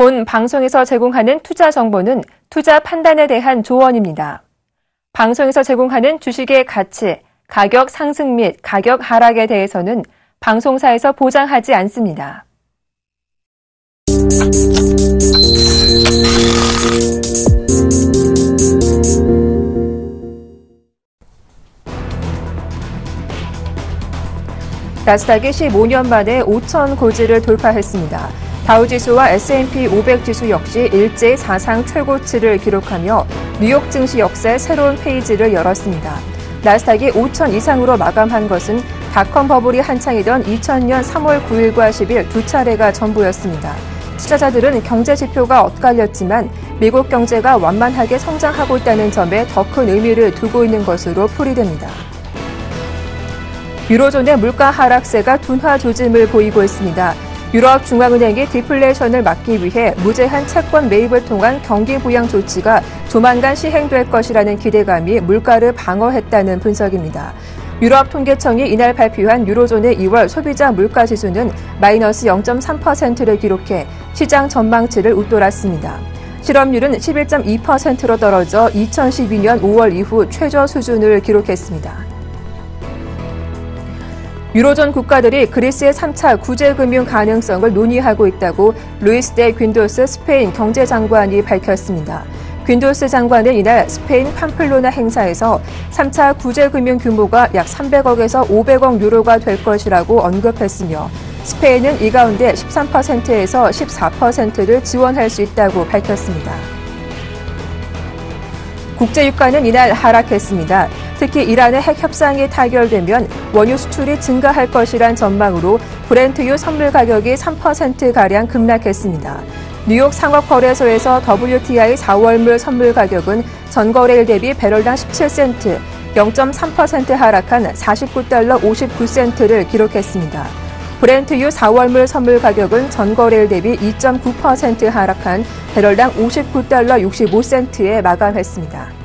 본 방송에서 제공하는 투자 정보는 투자 판단에 대한 조언입니다. 방송에서 제공하는 주식의 가치, 가격 상승 및 가격 하락에 대해서는 방송사에서 보장하지 않습니다. 나스닥이 15년 만에 5천 고지를 돌파했습니다. 다우지수와 S&P 500 지수 역시 일제히 사상 최고치를 기록하며 뉴욕 증시 역사의 새로운 페이지를 열었습니다. 나스닥이 5천 이상으로 마감한 것은 닷컴 버블이 한창이던 2000년 3월 9일과 10일 두 차례가 전부였습니다. 투자자들은 경제 지표가 엇갈렸지만 미국 경제가 완만하게 성장하고 있다는 점에 더 큰 의미를 두고 있는 것으로 풀이됩니다. 유로존의 물가 하락세가 둔화 조짐을 보이고 있습니다. 유럽 중앙은행이 디플레이션을 막기 위해 무제한 채권 매입을 통한 경기 부양 조치가 조만간 시행될 것이라는 기대감이 물가를 방어했다는 분석입니다. 유럽 통계청이 이날 발표한 유로존의 2월 소비자 물가 지수는 마이너스 0.3%를 기록해 시장 전망치를 웃돌았습니다. 실업률은 11.2%로 떨어져 2012년 5월 이후 최저 수준을 기록했습니다. 유로존 국가들이 그리스의 3차 구제금융 가능성을 논의하고 있다고 루이스 데 귄도스 스페인 경제장관이 밝혔습니다. 귄도스 장관은 이날 스페인 팜플로나 행사에서 3차 구제금융 규모가 약 300억에서 500억 유로가 될 것이라고 언급했으며 스페인은 이 가운데 13%에서 14%를 지원할 수 있다고 밝혔습니다. 국제유가는 이날 하락했습니다. 특히 이란의 핵 협상이 타결되면 원유 수출이 증가할 것이란 전망으로 브렌트유 선물 가격이 3%가량 급락했습니다. 뉴욕 상업거래소에서 WTI 4월물 선물 가격은 전거래일 대비 배럴당 17센트, 0.3% 하락한 49달러 59센트를 기록했습니다. 브렌트유 4월물 선물 가격은 전거래일 대비 2.9% 하락한 배럴당 59달러 65센트에 마감했습니다.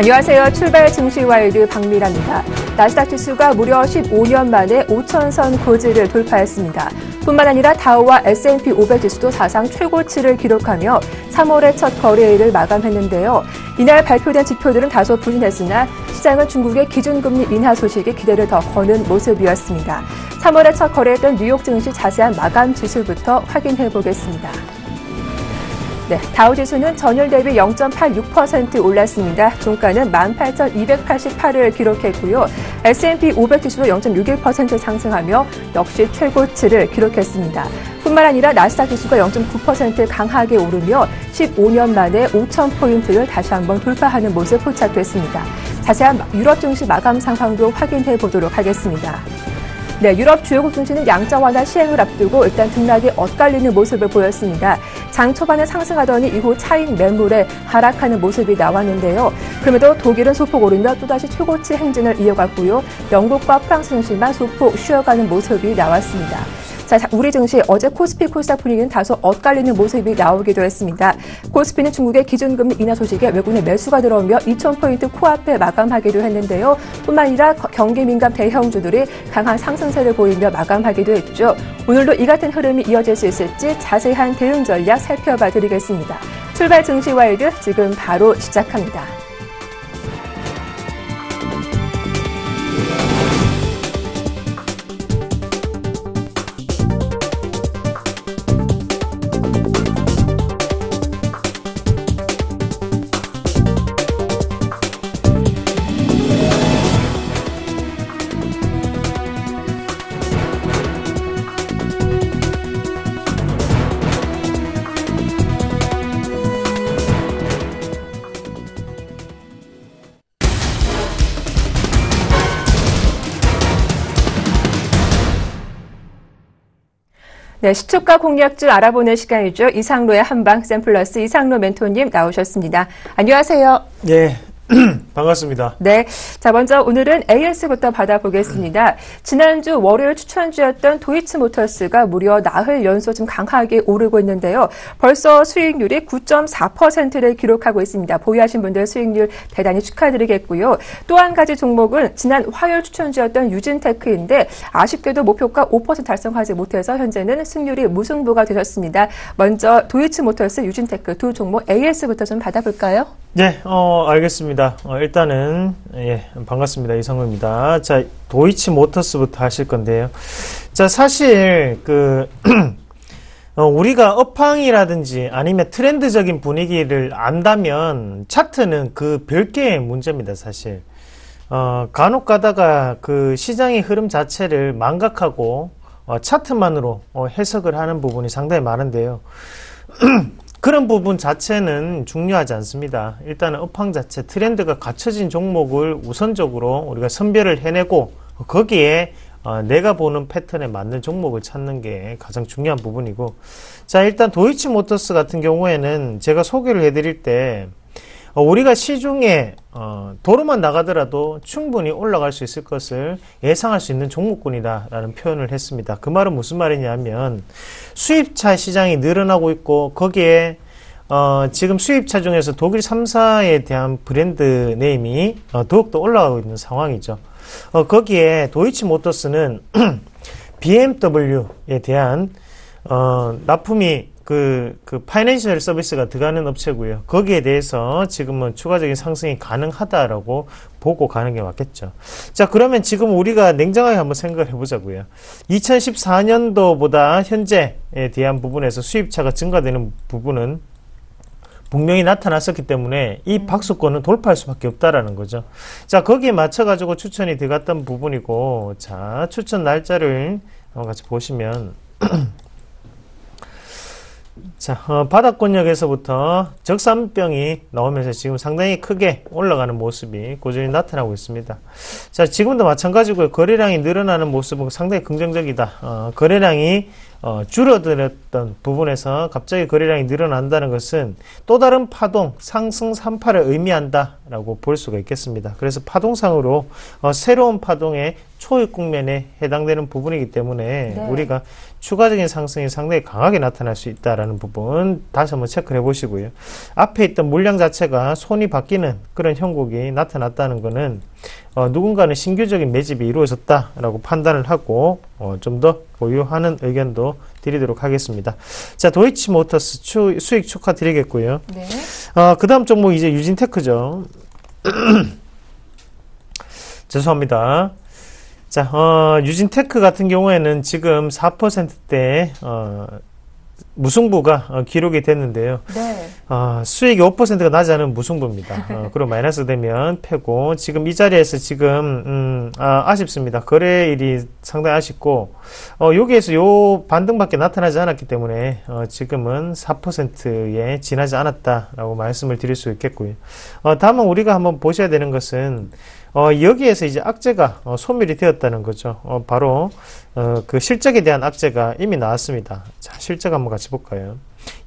안녕하세요. 출발 증시와일드 박미라입니다. 나스닥 지수가 무려 15년 만에 5천선 고지를 돌파했습니다. 뿐만 아니라 다우와 S&P 500 지수도 사상 최고치를 기록하며 3월의 첫 거래일을 마감했는데요. 이날 발표된 지표들은 다소 부진했으나 시장은 중국의 기준금리 인하 소식에 기대를 더 거는 모습이었습니다. 3월의 첫 거래했던 뉴욕 증시 자세한 마감 지수부터 확인해 보겠습니다. 네, 다우지수는 전일 대비 0.86% 올랐습니다. 종가는 18,288을 기록했고요. S&P 500 지수도 0.61% 상승하며 역시 최고치를 기록했습니다. 뿐만 아니라 나스닥 지수가 0.9% 강하게 오르며 15년 만에 5,000포인트를 다시 한번 돌파하는 모습 포착됐습니다. 자세한 유럽 증시 마감 상황도 확인해 보도록 하겠습니다. 네, 유럽 주요국 증시는 양적 완화 시행을 앞두고 일단 등락이 엇갈리는 모습을 보였습니다. 장 초반에 상승하더니 이후 차익 매물에 하락하는 모습이 나왔는데요. 그럼에도 독일은 소폭 오르며 또다시 최고치 행진을 이어갔고요. 영국과 프랑스 증시만 소폭 쉬어가는 모습이 나왔습니다. 자, 우리 증시 어제 코스피 코스닥 분위기는 다소 엇갈리는 모습이 나오기도 했습니다. 코스피는 중국의 기준금리 인하 소식에 외국인의 매수가 들어오며 2,000포인트 코앞에 마감하기도 했는데요. 뿐만 아니라 경기 민감 대형주들이 강한 상승세를 보이며 마감하기도 했죠. 오늘도 이 같은 흐름이 이어질 수 있을지 자세한 대응 전략 살펴봐 드리겠습니다. 출발 증시와일드 지금 바로 시작합니다. 네, 시초가 공략줄 알아보는 시간이죠. 이상로의 한방 샘플러스 이상로 멘토님 나오셨습니다. 안녕하세요. 네, 반갑습니다. 네. 자, 먼저 오늘은 AS부터 받아보겠습니다. 지난주 월요일 추천주였던 도이치모터스가 무려 나흘 연속 좀 강하게 오르고 있는데요. 벌써 수익률이 9.4%를 기록하고 있습니다. 보유하신 분들 수익률 대단히 축하드리겠고요. 또 한 가지 종목은 지난 화요일 추천주였던 유진테크인데 아쉽게도 목표가 5% 달성하지 못해서 현재는 승률이 무승부가 되셨습니다. 먼저 도이치모터스, 유진테크 두 종목 AS부터 좀 받아볼까요? 네, 알겠습니다. 일단은, 예, 반갑습니다. 이성우입니다. 자, 도이치모터스부터 하실 건데요. 자, 사실, 우리가 업황이라든지 아니면 트렌드적인 분위기를 안다면 차트는 그 별개의 문제입니다, 사실. 간혹 가다가 그 시장의 흐름 자체를 망각하고, 차트만으로 해석을 하는 부분이 상당히 많은데요. 그런 부분 자체는 중요하지 않습니다. 일단은 업황 자체, 트렌드가 갖춰진 종목을 우선적으로 우리가 선별을 해내고 거기에 내가 보는 패턴에 맞는 종목을 찾는 게 가장 중요한 부분이고, 자, 일단 도이치모터스 같은 경우에는 제가 소개를 해드릴 때 우리가 시중에 도로만 나가더라도 충분히 올라갈 수 있을 것을 예상할 수 있는 종목군이다 라는 표현을 했습니다. 그 말은 무슨 말이냐면 수입차 시장이 늘어나고 있고 거기에 지금 수입차 중에서 독일 3사에 대한 브랜드 네임이 더욱더 올라가고 있는 상황이죠. 거기에 도이치모터스는 BMW에 대한 납품이 그 파이낸셜 서비스가 들어가는 업체고요. 거기에 대해서 지금은 추가적인 상승이 가능하다라고 보고 가는 게 맞겠죠. 자, 그러면 지금 우리가 냉정하게 한번 생각을 해보자고요. 2014년도보다 현재에 대한 부분에서 수입차가 증가되는 부분은 분명히 나타났었기 때문에 이 박수권은 돌파할 수밖에 없다라는 거죠. 자, 거기에 맞춰가지고 추천이 들어갔던 부분이고, 자, 추천 날짜를 같이 보시면 자, 바닥권역에서부터 적산병이 나오면서 지금 상당히 크게 올라가는 모습이 꾸준히 나타나고 있습니다. 자, 지금도 마찬가지고요. 거래량이 늘어나는 모습은 상당히 긍정적이다. 거래량이 줄어들었던 부분에서 갑자기 거래량이 늘어난다는 것은 또 다른 파동, 상승 산파를 의미한다라고 볼 수가 있겠습니다. 그래서 파동상으로 새로운 파동의 초입 국면에 해당되는 부분이기 때문에 네. 우리가 추가적인 상승이 상당히 강하게 나타날 수 있다는 부분 다시 한번 체크를 해보시고요. 앞에 있던 물량 자체가 손이 바뀌는 그런 형국이 나타났다는 것은 누군가는 신규적인 매집이 이루어졌다라고 판단을 하고 좀 더 보유하는 의견도 드리도록 하겠습니다. 자, 도이치모터스 수익 축하드리겠고요. 네. 그 다음 종목 이제 유진테크죠. 죄송합니다. 자, 유진테크 같은 경우에는 지금 4%대 무승부가 기록이 됐는데요. 네. 수익이 5%가 나지 않은 무승부입니다. 그리고 마이너스 되면 패고, 지금 이 자리에서 지금, 아쉽습니다. 거래일이 상당히 아쉽고, 여기에서 요 반등밖에 나타나지 않았기 때문에, 지금은 4%에 지나지 않았다라고 말씀을 드릴 수 있겠고요. 다만 우리가 한번 보셔야 되는 것은, 여기에서 이제 악재가 소멸이 되었다는 거죠. 바로 그 실적에 대한 악재가 이미 나왔습니다. 자, 실적 한번 같이 볼까요?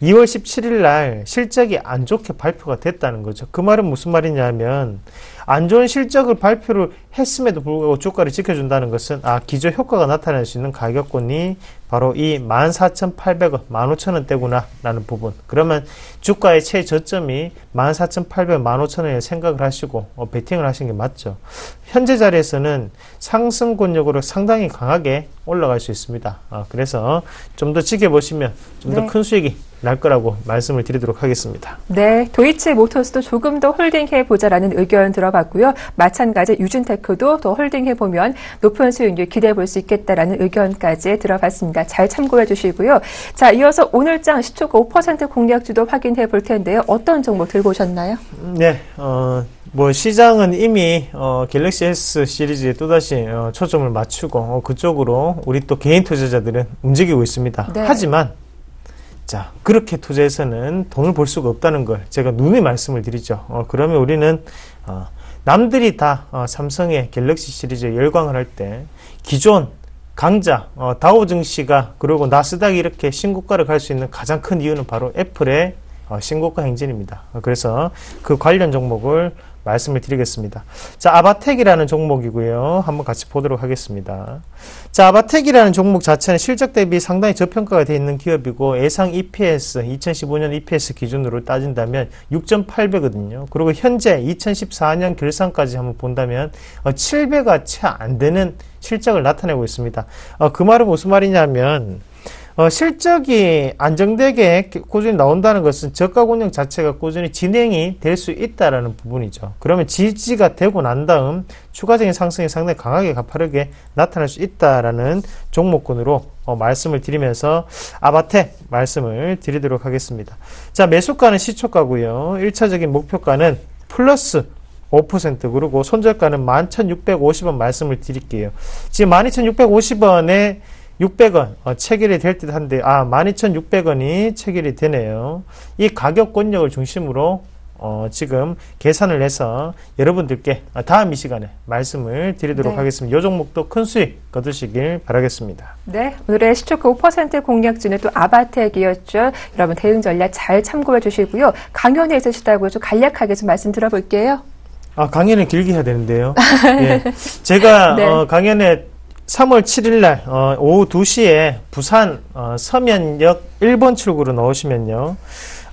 2월 17일 날 실적이 안 좋게 발표가 됐다는 거죠. 그 말은 무슨 말이냐면 안 좋은 실적을 발표를 했음에도 불구하고 주가를 지켜준다는 것은 기저 효과가 나타날 수 있는 가격권이 바로 이 14,800원, 15,000원대구나 라는 부분. 그러면 주가의 최저점이 14,800원, 15,000원에 생각을 하시고 베팅을 하시는 게 맞죠. 현재 자리에서는 상승권력으로 상당히 강하게 올라갈 수 있습니다. 그래서 좀 더 지켜보시면 좀 더 큰 수익이 날 거라고 말씀을 드리도록 하겠습니다. 네, 도이치모터스도 조금 더 홀딩해보자라는 의견 들어봤고요. 마찬가지 유진테크도 더 홀딩해보면 높은 수익률 기대해볼 수 있겠다라는 의견까지 들어봤습니다. 잘 참고해 주시고요. 자, 이어서 오늘장 시초가 5% 공략주도 확인해 볼 텐데요. 어떤 종목 들고 오셨나요? 네, 시장은 이미 갤럭시 S 시리즈에 또다시 초점을 맞추고 그쪽으로 우리 또 개인 투자자들은 움직이고 있습니다. 네. 하지만 자, 그렇게 투자해서는 돈을 벌 수가 없다는 걸 제가 누누이 말씀을 드리죠. 그러면 우리는 남들이 다 삼성의 갤럭시 시리즈에 열광을 할 때 기존 강자 다우 증시가 그리고 나스닥이 이렇게 신고가를 갈 수 있는 가장 큰 이유는 바로 애플의 신고가 행진입니다. 그래서 그 관련 종목을 말씀을 드리겠습니다. 자, 아바텍이라는 종목이고요. 한번 같이 보도록 하겠습니다. 자, 아바텍이라는 종목 자체는 실적 대비 상당히 저평가가 되어 있는 기업이고 예상 EPS, 2015년 EPS 기준으로 따진다면 6.8배거든요. 그리고 현재 2014년 결산까지 한번 본다면 7배가 채 안 되는 실적을 나타내고 있습니다. 그 말은 무슨 말이냐면 실적이 안정되게 꾸준히 나온다는 것은 저가 운영 자체가 꾸준히 진행이 될 수 있다라는 부분이죠. 그러면 지지가 되고 난 다음 추가적인 상승이 상당히 강하게 가파르게 나타날 수 있다라는 종목군으로 말씀을 드리면서 아바텍 말씀을 드리도록 하겠습니다. 자, 매수가는 시초가고요. 1차적인 목표가는 플러스 5%, 그리고 손절가는 11,650원 말씀을 드릴게요. 지금 12,650원에 600원 체결이 될 듯 한데 12,600원이 체결이 되네요. 이 가격 권역을 중심으로 지금 계산을 해서 여러분들께 다음 이 시간에 말씀을 드리도록 하겠습니다. 이 종목도 큰 수익 거두시길 바라겠습니다. 네, 오늘의 시초가 5% 공략주는 또 아바텍이었죠. 여러분 대응 전략 잘 참고해 주시고요. 강연에 있으시다고 좀 간략하게 좀 말씀 들어볼게요. 강연을 길게 해야 되는데요. 예. 제가 네. 강연에 3월 7일 날 오후 2시에 부산 서면역 1번 출구로 나오시면요.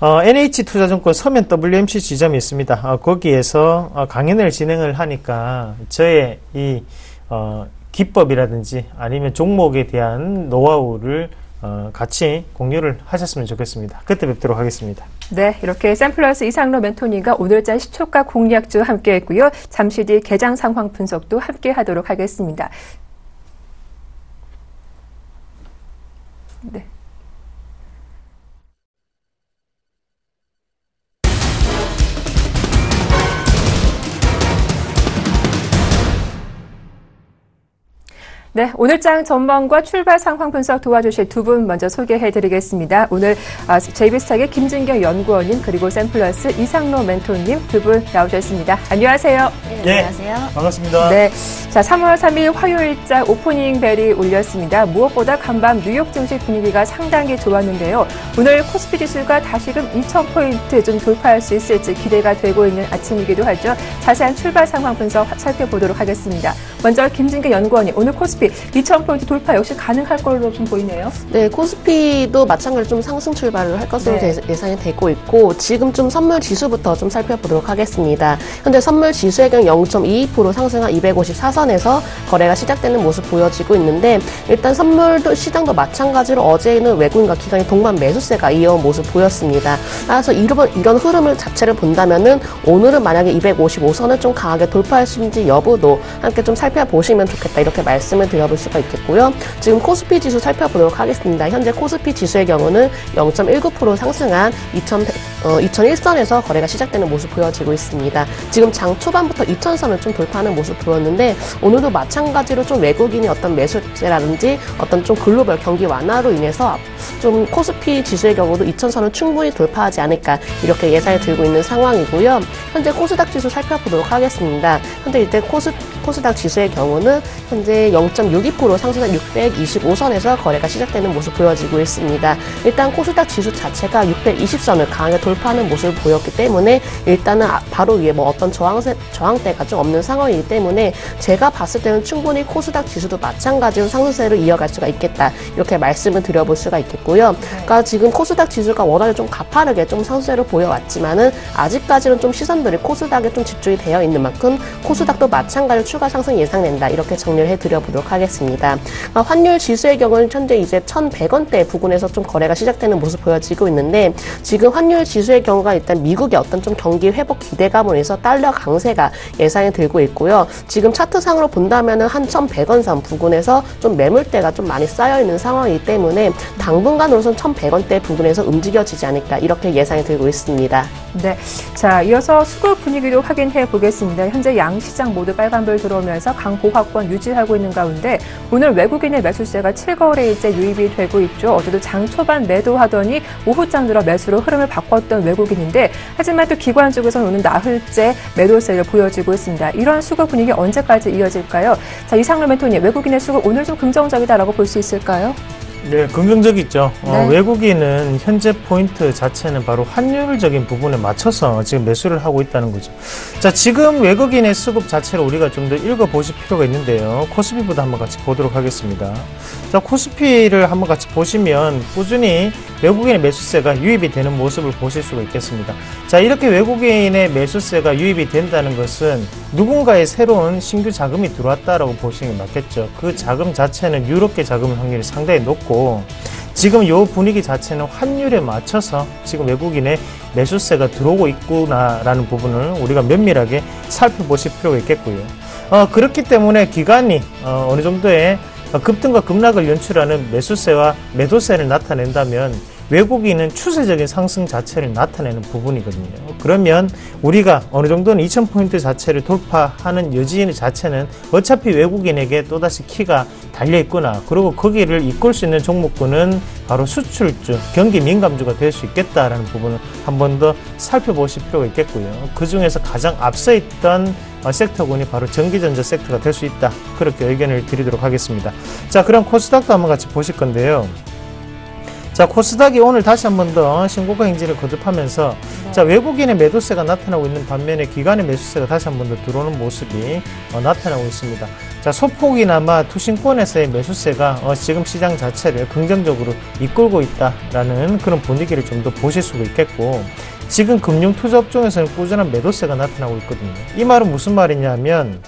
NH투자증권 서면 WMC 지점이 있습니다. 거기에서 강연을 진행을 하니까 저의 이 기법이라든지 아니면 종목에 대한 노하우를 같이 공유를 하셨으면 좋겠습니다. 그때 뵙도록 하겠습니다. 네, 이렇게 샘플러스 이상로 멘토님과 오늘자 시초가 공략주 함께 했고요. 잠시 뒤 개장 상황 분석도 함께 하도록 하겠습니다. 네. 네, 오늘장 전망과 출발 상황 분석 도와주실 두 분 먼저 소개해드리겠습니다. 오늘 JB스탁의 김진경 연구원님 그리고 샘플러스 이상로 멘토님 두 분 나오셨습니다. 안녕하세요. 네, 안녕하세요. 반갑습니다. 네, 자 3월 3일 화요일자 오프닝 벨이 울렸습니다. 무엇보다 간밤 뉴욕 증시 분위기가 상당히 좋았는데요. 오늘 코스피 지수가 다시금 2,000포인트 좀 돌파할 수 있을지 기대가 되고 있는 아침이기도 하죠. 자세한 출발 상황 분석 살펴보도록 하겠습니다. 먼저 김진경 연구원님, 오늘 코스피 2,000포인트 돌파 역시 가능할 걸로 좀 보이네요. 네, 코스피도 마찬가지로 좀 상승 출발을 할 것으로 예상이 되고 있고, 지금 좀 선물 지수부터 좀 살펴보도록 하겠습니다. 현재 선물 지수의 경우 0.22% 상승한 254선에서 거래가 시작되는 모습 보여지고 있는데, 일단 선물도 시장도 마찬가지로 어제는 외국인과 기관의 동반 매수세가 이어온 모습 보였습니다. 따라서 이런 흐름을 자체를 본다면은 오늘은 만약에 255선을 좀 강하게 돌파할 수 있는지 여부도 함께 좀 살펴보시면 좋겠다, 이렇게 말씀을 드려볼 수가 있겠고요. 지금 코스피 지수 살펴보도록 하겠습니다. 현재 코스피 지수의 경우는 0.19% 상승한 2001선에서 거래가 시작되는 모습 보여지고 있습니다. 지금 장 초반부터 2000선을 좀 돌파하는 모습 보였는데, 오늘도 마찬가지로 좀 외국인이 어떤 매수세라든지 어떤 좀 글로벌 경기 완화로 인해서 좀 코스피 지수의 경우도 2000선을 충분히 돌파하지 않을까, 이렇게 예상이 들고 있는 상황이고요. 현재 코스닥 지수 살펴보도록 하겠습니다. 현재 이때 코스닥 지수의 경우는 현재 0.62% 상승한 625선에서 거래가 시작되는 모습 보여지고 있습니다. 일단 코스닥 지수 자체가 620선을 강하게 돌파하는 모습을 보였기 때문에 일단은 바로 위에 뭐 어떤 저항대가 좀 없는 상황이기 때문에 제가 봤을 때는 충분히 코스닥 지수도 마찬가지로 상승세를 이어갈 수가 있겠다, 이렇게 말씀을 드려볼 수가 있겠고요. 그러니까 지금 코스닥 지수가 워낙에 좀 가파르게 좀 상승세를 보여왔지만은 아직까지는 좀 시선들이 코스닥에 좀 집중이 되어 있는 만큼 코스닥도 마찬가지로 추가 상승 예상된다, 이렇게 정리를 해드려보도록 하겠습니다. 환율 지수의 경우는 현재 이제 1,100원대 부근에서 좀 거래가 시작되는 모습 보여지고 있는데, 지금 환율 지수의 경우가 일단 미국의 어떤 좀 경기 회복 기대감으로 해서 달러 강세가 예상이 들고 있고요. 지금 차트상으로 본다면은 한 1,100원 선 부근에서 좀 매물대가 좀 많이 쌓여 있는 상황이기 때문에 당분간으로선 1,100원대 부근에서 움직여지지 않을까, 이렇게 예상이 들고 있습니다. 네, 자 이어서 수급 분위기도 확인해 보겠습니다. 현재 양 시장 모두 빨간불 들어오면서 강보합권 유지하고 있는 가운데 오늘 외국인의 매수세가 7거래일째 유입이 되고 있죠. 어제도 장 초반 매도하더니 오후장 들어 매수로 흐름을 바꿨던 외국인인데, 하지만 또 기관 쪽에서는 오늘 나흘째 매도세를 보여주고 있습니다. 이런 수급 분위기 언제까지 이어질까요? 자, 이상로 멘토님, 외국인의 수급 오늘 좀 긍정적이다라고 볼 수 있을까요? 네, 긍정적이죠. 네. 외국인은 현재 포인트 자체는 바로 환율적인 부분에 맞춰서 지금 매수를 하고 있다는 거죠. 자, 지금 외국인의 수급 자체를 우리가 좀 더 읽어보실 필요가 있는데요. 코스피부터 한번 같이 보도록 하겠습니다. 자, 코스피를 한번 같이 보시면 꾸준히 외국인의 매수세가 유입이 되는 모습을 보실 수가 있겠습니다. 자, 이렇게 외국인의 매수세가 유입이 된다는 것은 누군가의 새로운 신규 자금이 들어왔다라고 보시는 게 맞겠죠. 그 자금 자체는 유럽계 자금 확률이 상당히 높고 지금 이 분위기 자체는 환율에 맞춰서 지금 외국인의 매수세가 들어오고 있구나라는 부분을 우리가 면밀하게 살펴보실 필요가 있겠고요. 그렇기 때문에 기관이 어느 정도의 급등과 급락을 연출하는 매수세와 매도세를 나타낸다면 외국인은 추세적인 상승 자체를 나타내는 부분이거든요. 그러면 우리가 어느 정도는 2000포인트 자체를 돌파하는 여지 자체는 어차피 외국인에게 또다시 키가 달려있구나. 그리고 거기를 이끌 수 있는 종목군은 바로 수출주, 경기 민감주가 될 수 있겠다라는 부분을 한 번 더 살펴보실 필요가 있겠고요. 그 중에서 가장 앞서 있던 섹터군이 바로 전기전자 섹터가 될 수 있다. 그렇게 의견을 드리도록 하겠습니다. 자, 그럼 코스닥도 한번 같이 보실 건데요. 자, 코스닥이 오늘 다시 한 번 더 신고가 행진을 거듭하면서 자, 외국인의 매도세가 나타나고 있는 반면에 기관의 매수세가 다시 한 번 더 들어오는 모습이 나타나고 있습니다. 자, 소폭이나마 투신권에서의 매수세가 지금 시장 자체를 긍정적으로 이끌고 있다라는 그런 분위기를 좀 더 보실 수가 있겠고 지금 금융투자업종에서는 꾸준한 매도세가 나타나고 있거든요. 이 말은 무슨 말이냐면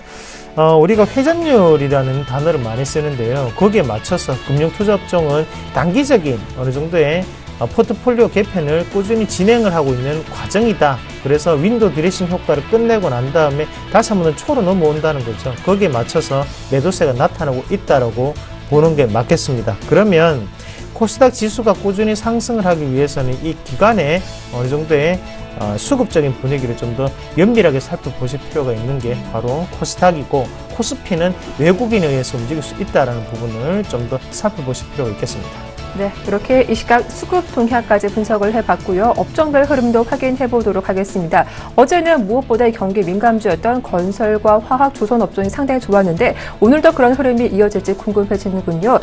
우리가 회전율이라는 단어를 많이 쓰는데요. 거기에 맞춰서 금융투자업종은 단기적인 어느 정도의 포트폴리오 개편을 꾸준히 진행을 하고 있는 과정이다. 그래서 윈도우 드레싱 효과를 끝내고 난 다음에 다시 한번 더 초로 넘어온다는 거죠. 거기에 맞춰서 매도세가 나타나고 있다라고 보는 게 맞겠습니다. 그러면 코스닥 지수가 꾸준히 상승을 하기 위해서는 이 기간에 어느 정도의 수급적인 분위기를 좀 더 면밀하게 살펴보실 필요가 있는 게 바로 코스닥이고 코스피는 외국인에 의해서 움직일 수 있다는 부분을 좀 더 살펴보실 필요가 있겠습니다. 네, 이렇게 이 시각 수급 동향까지 분석을 해봤고요. 업종별 흐름도 확인해 보도록 하겠습니다. 어제는 무엇보다 경기 민감주였던 건설과 화학, 조선 업종이 상당히 좋았는데 오늘도 그런 흐름이 이어질지 궁금해지는군요.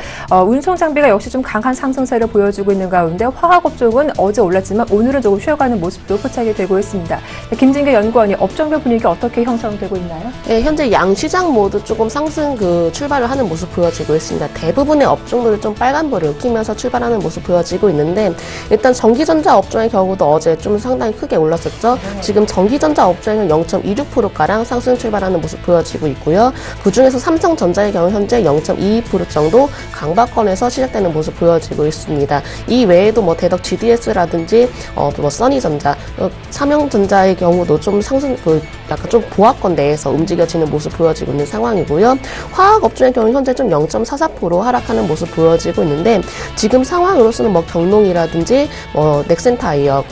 운송 장비가 역시 좀 강한 상승세를 보여주고 있는 가운데 화학 업종은 어제 올랐지만 오늘은 조금 쉬어가는 모습도 포착이 되고 있습니다. 김진규 연구원이 업종별 분위기 어떻게 형성되고 있나요? 네, 현재 양 시장 모두 조금 상승 출발을 하는 모습 보여지고 있습니다. 대부분의 업종들을 좀 빨간불을 끼면서 출발하는 모습 보여지고 있는데 일단 전기전자 업종의 경우도 어제 좀 상당히 크게 올랐었죠. 지금 전기전자 업종은 0.26%가량 상승 출발하는 모습 보여지고 있고요. 그중에서 삼성전자의 경우 현재 0.22% 정도 강박권에서 시작되는 모습 보여지고 있습니다. 이 외에도 뭐 대덕 GDS라든지 써니전자, 삼성전자의 경우도 좀 상승 약간 좀 보합권 내에서 움직여지는 모습 보여지고 있는 상황이고요. 화학 업종의 경우 현재 좀 0.44% 하락하는 모습 보여지고 있는데 지금 상황으로서는 뭐 경농이라든지 넥센타이어,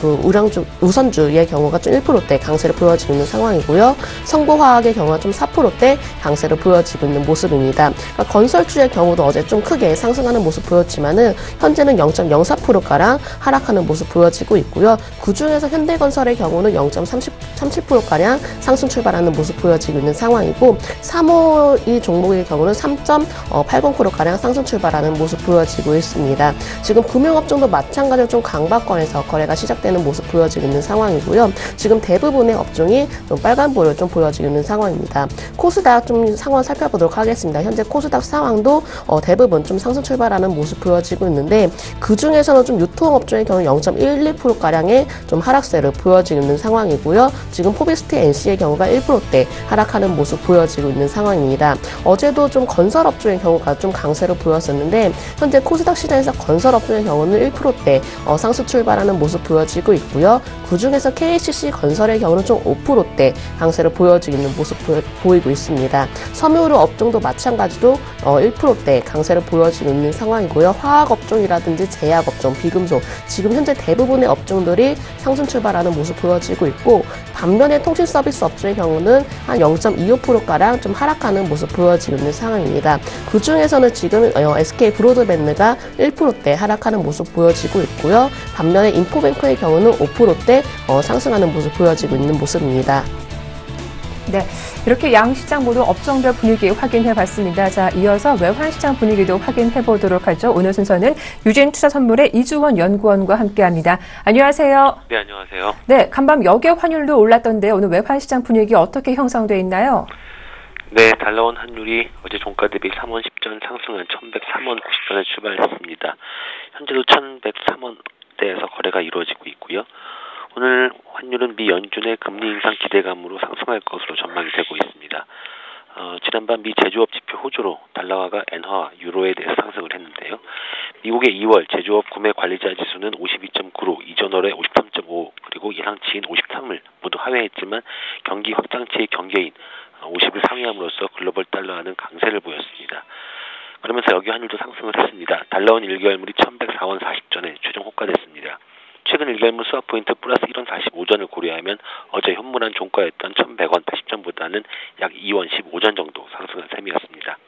우선주의 경우가 좀 1%대 강세를 보여지고 있는 상황이고요. 성보화학의 경우가 좀 4%대 강세를 보여지고 있는 모습입니다. 그러니까 건설주의 경우도 어제 좀 크게 상승하는 모습 보였지만은 현재는 0.04%가량 하락하는 모습 보여지고 있고요. 그 중에서 현대건설의 경우는 0.37%가량 상승 출발하는 모습 보여지고 있는 상황이고 3호 이 종목의 경우는 3.80%가량 상승 출발하는 모습 보여지고 있습니다. 지금 금융업종도 마찬가지로 좀 강박권에서 거래가 시작되는 모습 보여지고 있는 상황이고요. 지금 대부분의 업종이 좀 빨간불을 좀 보여지고 있는 상황입니다. 코스닥 좀 상황 살펴보도록 하겠습니다. 현재 코스닥 상황도 대부분 좀 상승 출발하는 모습 보여지고 있는데 그 중에서는 좀 유통업종의 경우 0.11%가량의 좀 하락세를 보여지고 있는 상황이고요. 지금 포비스트 NC의 경우가 1%대 하락하는 모습 보여지고 있는 상황입니다. 어제도 좀 건설업종의 경우가 좀 강세를 보였었는데 현재 코스닥 시장에서 건설업종의 경우는 1%대 상승 출발하는 모습 보여지고 있고요. 그중에서 KCC 건설의 경우는 좀 5%대 강세를 보여지고 있는 모습 보이고 있습니다. 섬유류 업종도 마찬가지로 1%대 강세를 보여지고 있는 상황이고요. 화학업종이라든지 제약업종, 비금속 지금 현재 대부분의 업종들이 상승 출발하는 모습 보여지고 있고 반면에 통신서비스 업종의 경우는 한 0.25%가량 좀 하락하는 모습 보여지고 있는 상황입니다. 그 중에서는 지금 SK 브로드밴드가 1%대 하락하는 모습 보여지고 있고요. 반면에 인포뱅크의 경우는 5%대 상승하는 모습 보여지고 있는 모습입니다. 네, 이렇게 양 시장 모두 업종별 분위기 확인해 봤습니다. 자, 이어서 외환 시장 분위기도 확인해 보도록 하죠. 오늘 순서는 유진투자선물의 이주원 연구원과 함께합니다. 안녕하세요. 네, 안녕하세요. 네, 간밤 역외 환율도 올랐던데 오늘 외환 시장 분위기 어떻게 형성돼 있나요? 네, 달러원 환율이 어제 종가 대비 3원 10전 상승한 1,103원 90전에 출발했습니다. 현재도 1,103원대에서 거래가 이루어지고 있고요. 오늘 환율은 미 연준의 금리 인상 기대감으로 상승할 것으로 전망이 되고 있습니다. 지난밤 미 제조업 지표 호조로 달러화가 엔화와 유로에 대해서 상승을 했는데요. 미국의 2월 제조업 구매 관리자 지수는 52.9로 이전월에 53.5 그리고 예상치인 53을 모두 하회했지만 경기 확장치의 경계인 50을 상회함으로써 글로벌 달러화는 강세를 보였습니다. 그러면서 여기 환율도 상승을 했습니다. 달러원 1개월물이 1,104원 40전에 최종 호가됐습니다. 최근 1개월물 스왑포인트 플러스 1원 45전을 고려하면 어제 현물한 종가였던 1,100원 80전보다는 약 2원 15전 정도 상승한 셈이었습니다.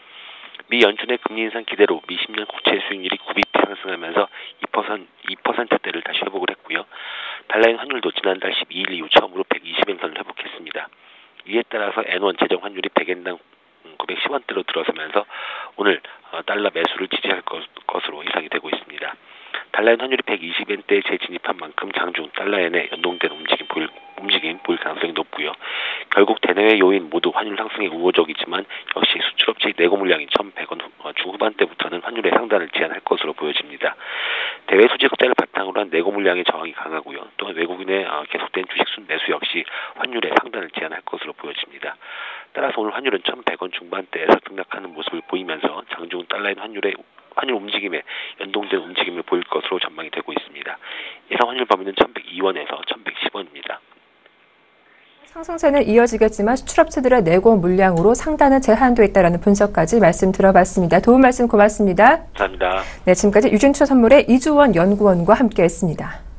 미 연준의 금리 인상 기대로 미 10년 국채 수익률이 9bp 상승하면서 2%대를 다시 회복을 했고요. 달러엔 환율도 지난달 12일 이후 처음으로 120엔선을 회복했습니다. 이에 따라서 N1 재정 환율이 100엔당 910원대로 들어서면서 오늘 달러 매수를 지지할 것으로 예상이 되고 있습니다. 달러엔 환율이 120엔대에 재진입한 만큼 장중 달러엔의 연동된 움직임 보일 가능성이 높고요. 결국 대내외 요인 모두 환율 상승에 우호적이지만 역시 수출업체의 내고 물량이 1,100원 중후반대부터는 환율의 상단을 제한할 것으로 보여집니다. 대외 수지 흑자를 바탕으로 한 내고 물량의 저항이 강하고요. 또한 외국인의 계속된 주식 매수 역시 환율의 상단을 제한할 것으로 보여집니다. 따라서 오늘 환율은 1,100원 중반대에서 등락하는 모습을 보이면서 장중 달러엔 환율 움직임에 연동된 움직임을 보일 것으로 전망이 되고 있습니다. 예상 환율 범위는 1,102원에서 1,110원입니다. 상승세는 이어지겠지만 수출업체들의 내고 물량으로 상단은 제한돼 있다는 분석까지 말씀 들어봤습니다. 도움 말씀 고맙습니다. 감사합니다. 네, 지금까지 유진투자선물의 이주원 연구원과 함께했습니다.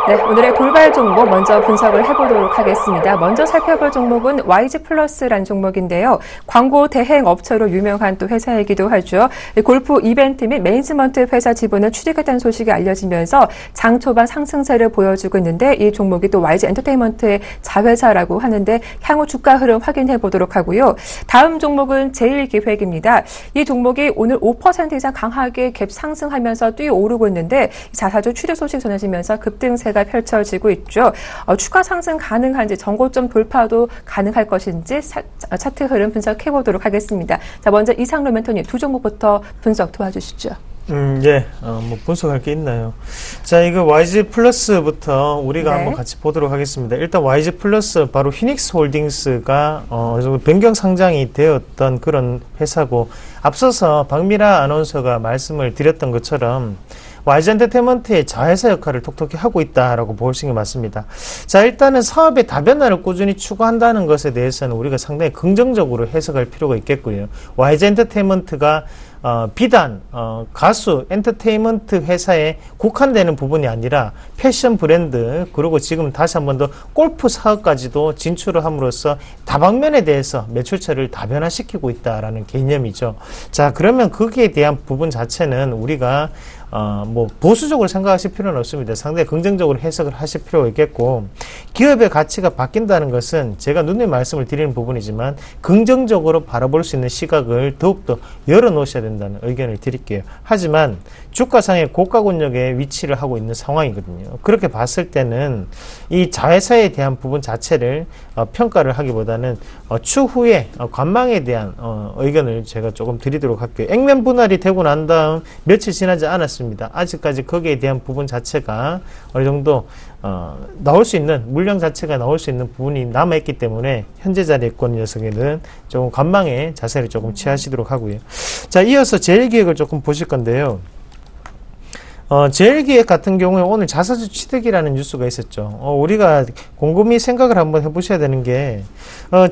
네, 오늘의 돌발 종목 먼저 분석을 해보도록 하겠습니다. 먼저 살펴볼 종목은 YG플러스라는 종목인데요. 광고 대행 업체로 유명한 또 회사이기도 하죠. 골프 이벤트 및 매니지먼트 회사 지분을 취득했다는 소식이 알려지면서 장 초반 상승세를 보여주고 있는데 이 종목이 또 YG 엔터테인먼트의 자회사라고 하는데 향후 주가 흐름 확인해 보도록 하고요. 다음 종목은 제일기획입니다. 이 종목이 오늘 5% 이상 강하게 갭 상승하면서 뛰어오르고 있는데 자사주 추려 소식 전해지면서 급등세가 펼쳐지고 있죠. 추가 상승 가능한지 정고점 돌파도 가능할 것인지 차트 흐름 분석해 보도록 하겠습니다. 자, 먼저 이상로 멘토님 두 종목부터 분석 도와주시죠. 예, 뭐 분석할 게 있나요? 자, 이거 YG 플러스부터 우리가 한번 같이 보도록 하겠습니다. 일단 YG 플러스 바로 휘닉스 홀딩스가 어느 정도 변경 상장이 되었던 그런 회사고, 앞서서 박미라 아나운서가 말씀을 드렸던 것처럼 YG 엔터테인먼트의 자회사 역할을 톡톡히 하고 있다라고 보시는 게 맞습니다. 자, 일단은 사업의 다변화를 꾸준히 추구한다는 것에 대해서는 우리가 상당히 긍정적으로 해석할 필요가 있겠고요. YG 엔터테인먼트가 비단 가수 엔터테인먼트 회사에 국한되는 부분이 아니라 패션 브랜드, 그리고 지금 다시 한 번 더 골프 사업까지도 진출을 함으로써 다방면에 대해서 매출처를 다변화시키고 있다라는 개념이죠. 자, 그러면 거기에 대한 부분 자체는 우리가 뭐 보수적으로 생각하실 필요는 없습니다. 상당히 긍정적으로 해석을 하실 필요가 있겠고, 기업의 가치가 바뀐다는 것은 제가 누누이 말씀을 드리는 부분이지만 긍정적으로 바라볼 수 있는 시각을 더욱더 열어놓으셔야 된다는 의견을 드릴게요. 하지만 주가상의 고가권역에 위치를 하고 있는 상황이거든요. 그렇게 봤을 때는 이 자회사에 대한 부분 자체를 평가를 하기보다는 추후에 관망에 대한 의견을 제가 조금 드리도록 할게요. 액면 분할이 되고 난 다음 며칠 지나지 않았습니다. 아직까지 거기에 대한 부분 자체가 어느 정도 나올 수 있는 물량 자체가 나올 수 있는 부분이 남아있기 때문에 현재 자리에 있는 녀석에는 조금 관망의 자세를 조금 취하시도록 하고요. 자, 이어서 제일기획을 조금 보실 건데요. 제일기획 같은 경우에 오늘 자사주 취득이라는 뉴스가 있었죠. 우리가 곰곰이 생각을 한번 해보셔야 되는 게,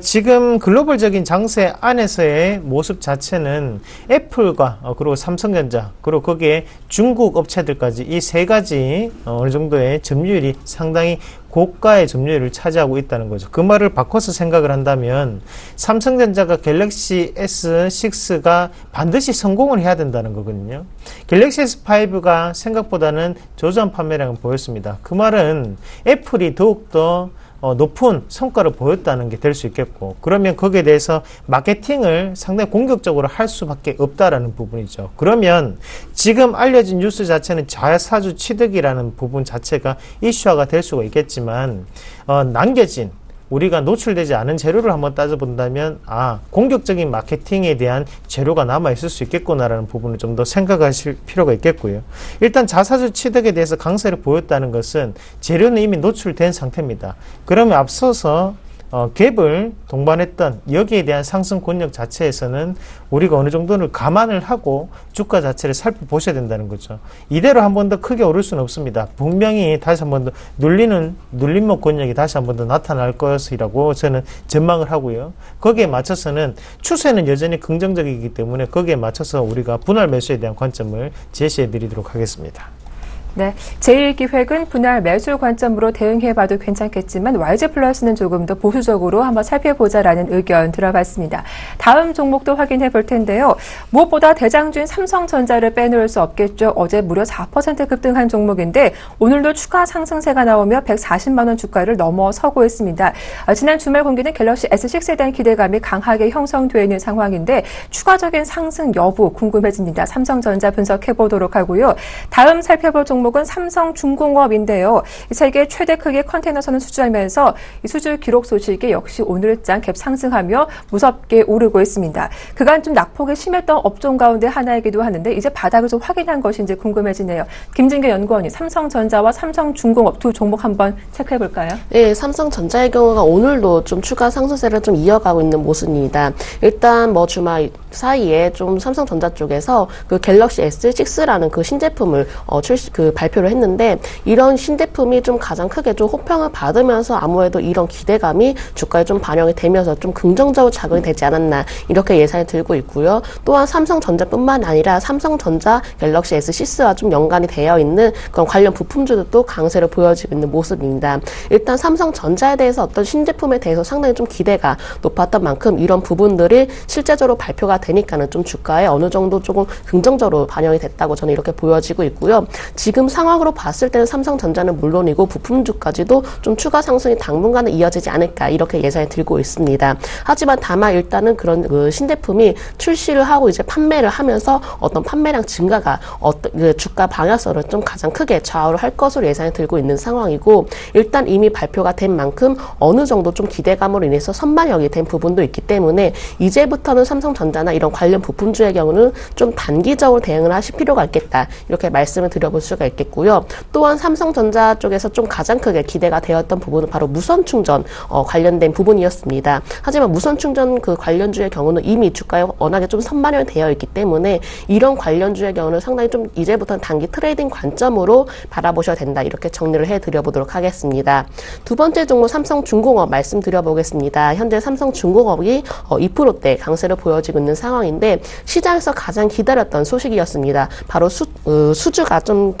지금 글로벌적인 장세 안에서의 모습 자체는 애플과 그리고 삼성전자, 그리고 거기에 중국 업체들까지 이 세 가지 어느 정도의 점유율이 상당히 고가의 점유율을 차지하고 있다는 거죠. 그 말을 바꿔서 생각을 한다면 삼성전자가 갤럭시 S6가 반드시 성공을 해야 된다는 거거든요. 갤럭시 S5가 생각보다는 저조한 판매량을 보였습니다. 그 말은 애플이 더욱더 높은 성과를 보였다는 게 될 수 있겠고, 그러면 거기에 대해서 마케팅을 상당히 공격적으로 할 수밖에 없다라는 부분이죠. 그러면 지금 알려진 뉴스 자체는 자사주 취득이라는 부분 자체가 이슈화가 될 수가 있겠지만, 남겨진 우리가 노출되지 않은 재료를 한번 따져본다면 공격적인 마케팅에 대한 재료가 남아있을 수 있겠구나라는 부분을 좀 더 생각하실 필요가 있겠고요. 일단 자사주 취득에 대해서 강세를 보였다는 것은 재료는 이미 노출된 상태입니다. 그러면 앞서서 갭을 동반했던 여기에 대한 상승 권역 자체에서는 우리가 어느 정도는 감안을 하고 주가 자체를 살펴보셔야 된다는 거죠. 이대로 한 번 더 크게 오를 수는 없습니다. 분명히 다시 한 번 더 눌림목 권역이 다시 한 번 더 나타날 것이라고 저는 전망을 하고요. 거기에 맞춰서는 추세는 여전히 긍정적이기 때문에 거기에 맞춰서 우리가 분할 매수에 대한 관점을 제시해 드리도록 하겠습니다. 네, 제1기획은 분할 매수 관점으로 대응해봐도 괜찮겠지만 YG플러스는 조금 더 보수적으로 한번 살펴보자라는 의견 들어봤습니다. 다음 종목도 확인해 볼 텐데요. 무엇보다 대장주인 삼성전자를 빼놓을 수 없겠죠. 어제 무려 4% 급등한 종목인데 오늘도 추가 상승세가 나오며 140만 원 주가를 넘어서고 있습니다. 지난 주말 공개된 갤럭시 S6에 대한 기대감이 강하게 형성되어 있는 상황인데 추가적인 상승 여부 궁금해집니다. 삼성전자 분석해 보도록 하고요. 다음 살펴볼 종목은 삼성중공업인데요. 세계 최대 크기의 컨테이너선을 수주하면서 이 수주 기록 소식이 역시 오늘장 갭 상승하며 무섭게 오르고 있습니다. 그간 좀 낙폭이 심했던 업종 가운데 하나이기도 하는데 이제 바닥을 좀 확인한 것인지 궁금해지네요. 김진규 연구원이 삼성전자와 삼성중공업 두 종목 한번 체크해 볼까요? 네, 삼성전자의 경우가 오늘도 좀 추가 상승세를 좀 이어가고 있는 모습입니다. 일단 주말 사이에 좀 삼성전자 쪽에서 그 갤럭시 S6라는 그 신제품을 발표를 했는데 이런 신제품이 좀 가장 크게 좀 호평을 받으면서 아무래도 이런 기대감이 주가에 좀 반영이 되면서 좀 긍정적으로 작용이 되지 않았나 이렇게 예상이 들고 있고요. 또한 삼성전자뿐만 아니라 삼성전자 갤럭시 S6와 좀 연관이 되어 있는 그런 관련 부품주도 강세를 보여지고 있는 모습입니다. 일단 삼성전자에 대해서 어떤 신제품에 대해서 상당히 좀 기대가 높았던 만큼 이런 부분들이 실제적으로 발표가 되니까는 좀 주가에 어느 정도 조금 긍정적으로 반영이 됐다고 저는 이렇게 보여지고 있고요. 지금 상황으로 봤을 때는 삼성전자는 물론이고 부품주까지도 좀 추가 상승이 당분간은 이어지지 않을까 이렇게 예상이 들고 있습니다. 하지만 다만 일단은 그런 그 신제품이 출시를 하고 이제 판매를 하면서 어떤 판매량 증가가 그 주가 방향성을 좀 가장 크게 좌우를 할 것으로 예상이 들고 있는 상황이고 일단 이미 발표가 된 만큼 어느 정도 좀 기대감으로 인해서 선반영이 된 부분도 있기 때문에 이제부터는 삼성전자나 이런 관련 부품주의 경우는 좀 단기적으로 대응을 하실 필요가 있겠다 이렇게 말씀을 드려볼 수가 있겠고요. 또한 삼성전자 쪽에서 좀 가장 크게 기대가 되었던 부분은 바로 무선 충전 관련된 부분이었습니다. 하지만 무선 충전 그 관련주의 경우는 이미 주가에 워낙에 좀 선반영이 되어 있기 때문에 이런 관련주의 경우는 상당히 좀 이제부터는 단기 트레이딩 관점으로 바라보셔야 된다 이렇게 정리를 해드려보도록 하겠습니다. 두 번째 종목 삼성중공업 말씀드려보겠습니다. 현재 삼성중공업이 2%대 강세를 보여지고 있는 상황인데 시장에서 가장 기다렸던 소식이었습니다. 바로 수주가 좀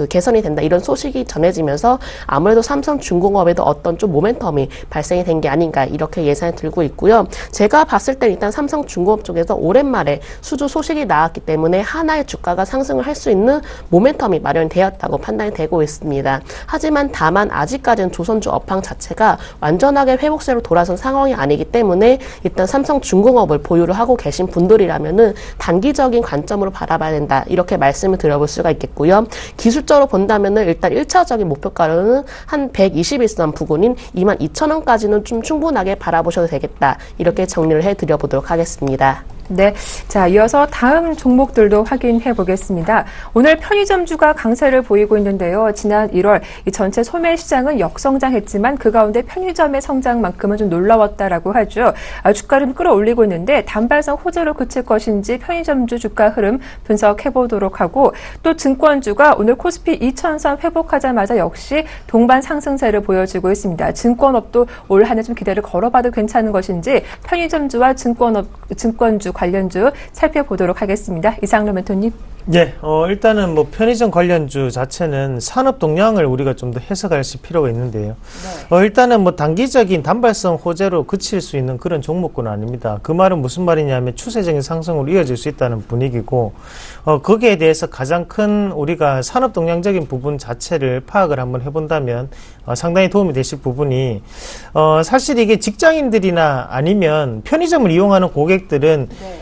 개선이 된다 이런 소식이 전해지면서 아무래도 삼성중공업에도 어떤 좀 모멘텀이 발생이 된 게 아닌가 이렇게 예상이 들고 있고요. 제가 봤을 때 일단 삼성중공업 쪽에서 오랜만에 수주 소식이 나왔기 때문에 하나의 주가가 상승을 할 수 있는 모멘텀이 마련되었다고 판단이 되고 있습니다. 하지만 다만 아직까지는 조선주 업황 자체가 완전하게 회복세로 돌아선 상황이 아니기 때문에 일단 삼성중공업을 보유를 하고 계신 분들이라면은 단기적인 관점으로 바라봐야 된다 이렇게 말씀을 드려볼 수가 있겠고요. 기술적으로 본다면은 일단 1차적인 목표가로는 한 121선 부근인 22,000원까지는 좀 충분하게 바라보셔도 되겠다. 이렇게 정리를 해드려보도록 하겠습니다. 네, 자 이어서 다음 종목들도 확인해 보겠습니다. 오늘 편의점주가 강세를 보이고 있는데요. 지난 1월 이 전체 소매 시장은 역성장했지만 그 가운데 편의점의 성장만큼은 좀 놀라웠다라고 하죠. 주가를 끌어올리고 있는데 단발성 호재로 그칠 것인지 편의점주 주가 흐름 분석해 보도록 하고 또 증권주가 오늘 코스피 2,000선 회복하자마자 역시 동반 상승세를 보여주고 있습니다. 증권업도 올 한 해 좀 기대를 걸어봐도 괜찮은 것인지 편의점주와 증권주 관련주 살펴보도록 하겠습니다. 이상로 멘토님. 예, 일단은 뭐 편의점 관련주 자체는 산업 동향을 우리가 좀 더 해석할 필요가 있는데요. 네. 일단은 뭐 단기적인 단발성 호재로 그칠 수 있는 그런 종목군은 아닙니다. 그 말은 무슨 말이냐면 추세적인 상승으로 이어질 수 있다는 분위기고, 거기에 대해서 가장 큰 우리가 산업 동향적인 부분 자체를 파악을 한번 해본다면 상당히 도움이 되실 부분이, 사실 이게 직장인들이나 아니면 편의점을 이용하는 고객들은 네.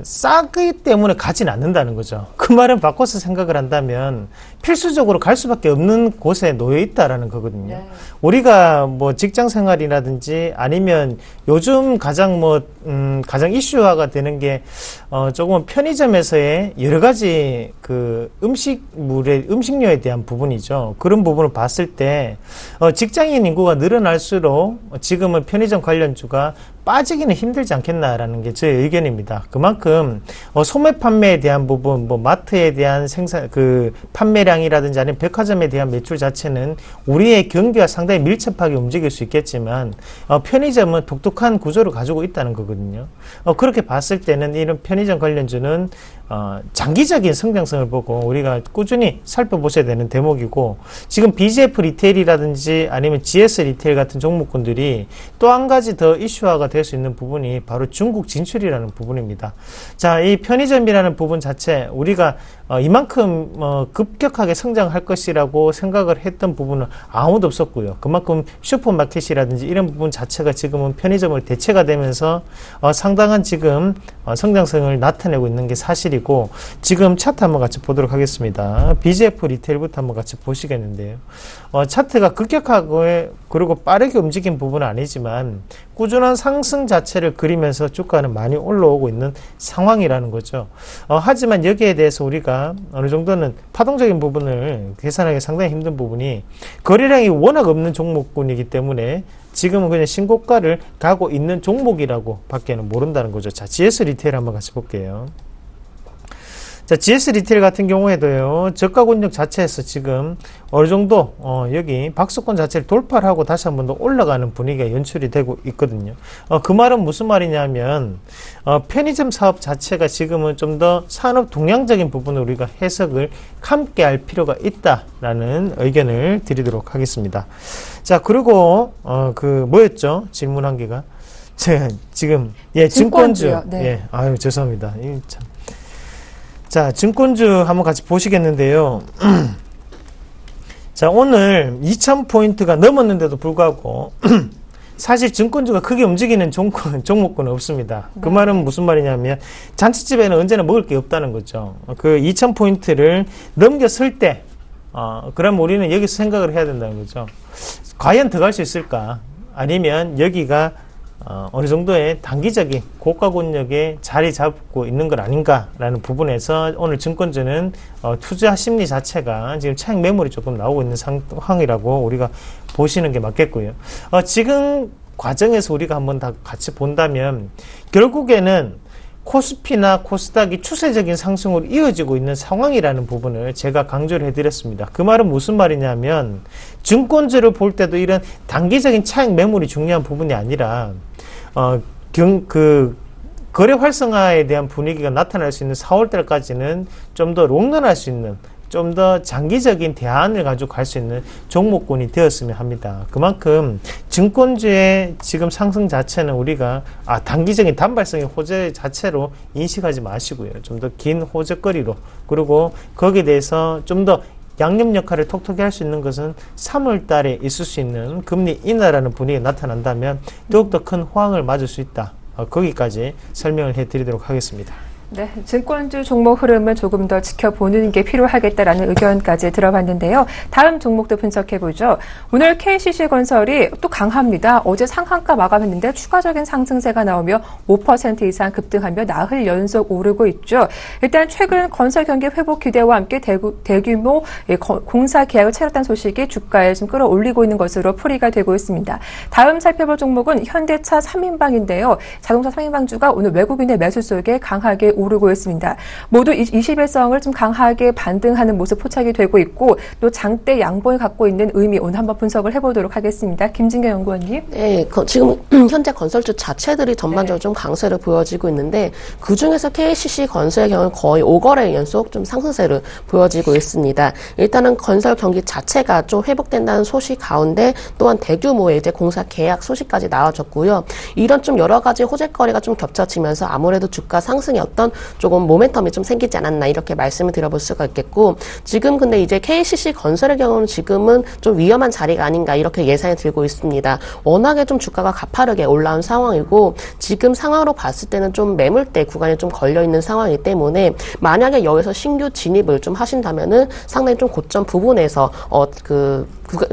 싸기 때문에 가진 않는다는 거죠. 그 말은 바꿔서 생각을 한다면 필수적으로 갈 수밖에 없는 곳에 놓여 있다라는 거거든요. 네. 우리가 뭐 직장 생활이라든지 아니면 요즘 가장 가장 이슈화가 되는 게 조금 편의점에서의 여러 가지 그 음식료에 대한 부분이죠. 그런 부분을 봤을 때 직장인 인구가 늘어날수록 지금은 편의점 관련주가 빠지기는 힘들지 않겠나라는 게 제 의견입니다. 그만큼 소매 판매에 대한 부분, 뭐 마트에 대한 판매량이라든지 아니면 백화점에 대한 매출 자체는 우리의 경기와 상당히 밀접하게 움직일 수 있겠지만 편의점은 독특한 구조를 가지고 있다는 거거든요. 그렇게 봤을 때는 이런 편의점 관련주는 장기적인 성장성을 보고 우리가 꾸준히 살펴보셔야 되는 대목이고, 지금 BGF 리테일이라든지 아니면 GS 리테일 같은 종목군들이 또 한 가지 더 이슈화가 될 수 있는 부분이 바로 중국 진출이라는 부분입니다. 자, 이 편의점이라는 부분 자체 우리가 이만큼 급격하게 성장할 것이라고 생각을 했던 부분은 아무도 없었고요. 그만큼 슈퍼마켓이라든지 이런 부분 자체가 지금은 편의점을 대체가 되면서 상당한 지금 성장성을 나타내고 있는 게 사실이고, 지금 차트 한번 같이 보도록 하겠습니다. BGF 리테일부터 한번 같이 보시겠는데요. 차트가 급격하고 그리고 빠르게 움직인 부분은 아니지만 꾸준한 상승 자체를 그리면서 주가는 많이 올라오고 있는 상황이라는 거죠. 하지만 여기에 대해서 우리가 어느 정도는 파동적인 부분을 계산하기 상당히 힘든 부분이 거래량이 워낙 없는 종목군이기 때문에 지금은 그냥 신고가를 가고 있는 종목이라고 밖에는 모른다는 거죠. 자, GS 리테일 한번 같이 볼게요. 자, GS 리테일 같은 경우에도요, 저가 권역 자체에서 지금 어느 정도, 여기 박스권 자체를 돌파를 하고 다시 한 번 더 올라가는 분위기가 연출이 되고 있거든요. 그 말은 무슨 말이냐면, 편의점 사업 자체가 지금은 좀 더 산업 동향적인 부분을 우리가 해석을 함께 할 필요가 있다라는 의견을 드리도록 하겠습니다. 자, 그리고, 뭐였죠? 질문 한 개가. 지금, 예, 증권주. 네. 예, 아유, 죄송합니다. 참. 자, 증권주 한번 같이 보시겠는데요. 자, 오늘 2000포인트가 넘었는데도 불구하고 사실 증권주가 크게 움직이는 종목군은 없습니다. 그 말은 무슨 말이냐면 잔치집에는 언제나 먹을 게 없다는 거죠. 그 2000포인트를 넘겼을 때 그럼 우리는 여기서 생각을 해야 된다는 거죠. 과연 더 갈 수 있을까? 아니면 여기가 어느 정도의 단기적인 고가 권역에 자리 잡고 있는 것 아닌가라는 부분에서 오늘 증권주는 투자 심리 자체가 지금 차익 매물이 조금 나오고 있는 상황이라고 우리가 보시는 게 맞겠고요. 지금 과정에서 우리가 한번 다 같이 본다면 결국에는 코스피나 코스닥이 추세적인 상승으로 이어지고 있는 상황이라는 부분을 제가 강조를 해드렸습니다. 그 말은 무슨 말이냐면 증권주를 볼 때도 이런 단기적인 차익 매물이 중요한 부분이 아니라 거래 활성화에 대한 분위기가 나타날 수 있는 4월달까지는 좀 더 롱런할 수 있는, 좀 더 장기적인 대안을 가지고 갈 수 있는 종목군이 되었으면 합니다. 그만큼 증권주의 지금 상승 자체는 우리가 단기적인 단발성의 호재 자체로 인식하지 마시고요. 좀 더 긴 호재거리로, 그리고 거기에 대해서 좀 더 양념 역할을 톡톡히 할 수 있는 것은 3월 달에 있을 수 있는 금리 인하라는 분위기가 나타난다면 더욱더 큰 호황을 맞을 수 있다. 거기까지 설명을 해드리도록 하겠습니다. 네, 증권주 종목 흐름을 조금 더 지켜보는 게 필요하겠다라는 의견까지 들어봤는데요. 다음 종목도 분석해보죠. 오늘 KCC건설이 또 강합니다. 어제 상한가 마감했는데 추가적인 상승세가 나오며 5% 이상 급등하며 나흘 연속 오르고 있죠. 일단 최근 건설 경기 회복 기대와 함께 대규모 공사 계약을 채웠다는 소식이 주가에 좀 끌어올리고 있는 것으로 풀이가 되고 있습니다. 다음 살펴볼 종목은 현대차 3인방인데요. 자동차 3인방주가 오늘 외국인의 매수 속에 강하게 오르고 있습니다. 모두 21성을 좀 강하게 반등하는 모습 포착이 되고 있고 또 장대 양봉이 갖고 있는 의미 오늘 한번 분석을 해보도록 하겠습니다. 김진경 연구원님. 네, 지금 현재 건설주 자체들이 전반적으로 좀 강세를 보여지고 있는데 그중에서 KCC 건설의 경우는 거의 5거래 연속 좀 상승세를 보여지고 있습니다. 일단은 건설 경기 자체가 좀 회복된다는 소식 가운데 또한 대규모의 이제 공사 계약 소식까지 나와줬고요. 이런 좀 여러 가지 호재거리가 좀 겹쳐지면서 아무래도 주가 상승에 어떤 조금 모멘텀이 좀 생기지 않았나 이렇게 말씀을 드려볼 수가 있겠고 지금 근데 이제 KCC 건설의 경우는 지금은 좀 위험한 자리가 아닌가 이렇게 예상이 들고 있습니다. 워낙에 좀 주가가 가파르게 올라온 상황이고 지금 상황으로 봤을 때는 좀 매물대 구간에 좀 걸려있는 상황이기 때문에 만약에 여기서 신규 진입을 좀 하신다면은 상당히 좀 고점 부분에서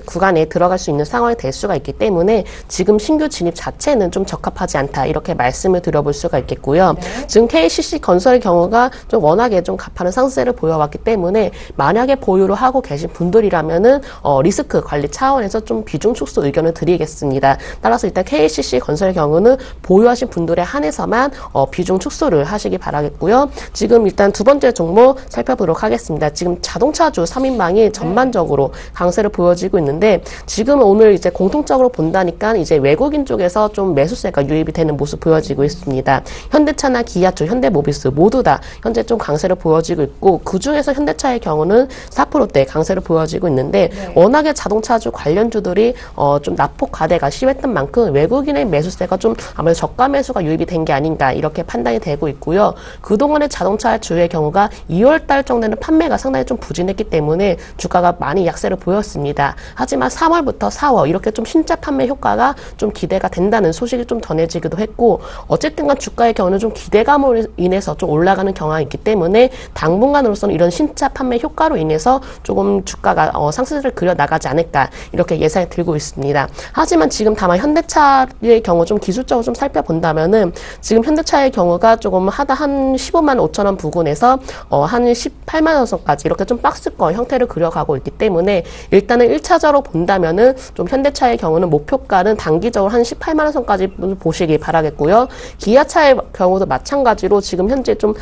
구간에 들어갈 수 있는 상황이 될 수가 있기 때문에 지금 신규 진입 자체는 좀 적합하지 않다 이렇게 말씀을 드려볼 수가 있겠고요. 네. 지금 KCC 건설의 경우가 좀 워낙에 좀 가파른 상승세를 보여왔기 때문에 만약에 보유를 하고 계신 분들이라면은 리스크 관리 차원에서 좀 비중 축소 의견을 드리겠습니다. 따라서 일단 KCC 건설의 경우는 보유하신 분들에 한해서만 비중 축소를 하시기 바라겠고요. 지금 일단 두 번째 종목 살펴보도록 하겠습니다. 지금 자동차주 3인방이 전반적으로 강세를 보여지고 있는데 지금 오늘 이제 공통적으로 본다니까 이제 외국인 쪽에서 좀 매수세가 유입이 되는 모습 보여지고 있습니다. 현대차나 기아차, 현대모비스 모두 다 현재 좀 강세를 보여지고 있고 그중에서 현대차의 경우는 4%대 강세를 보여지고 있는데 워낙에 자동차주 관련주들이 좀 낙폭 과대가 심했던 만큼 외국인의 매수세가 좀 아무래도 저가 매수가 유입이 된 게 아닌가 이렇게 판단이 되고 있고요. 그동안의 자동차 주의 경우가 2월달 정도에는 판매가 상당히 좀 부진했기 때문에 주가가 많이 약세를 보였습니다. 하지만 3월부터 4월 이렇게 좀 신차 판매 효과가 좀 기대가 된다는 소식이 좀 전해지기도 했고 어쨌든 간 주가의 경우는 좀 기대감으로 인해서 좀 올라가는 경향이 있기 때문에 당분간으로서는 이런 신차 판매 효과로 인해서 조금 주가가 상승세를 그려 나가지 않을까 이렇게 예상이 들고 있습니다. 하지만 지금 다만 현대차의 경우 좀 기술적으로 좀 살펴본다면은 지금 현대차의 경우가 조금 하다 한 15만 5천 원 부근에서 한 18만 원 선까지 이렇게 좀 박스권 형태를 그려가고 있기 때문에 일단은 1차적으로 본다면은 좀 현대차의 경우는 목표가는 단기적으로 한 18만 원 선까지 보시기 바라겠고요. 기아차의 경우도 마찬가지로 지금 현재 좀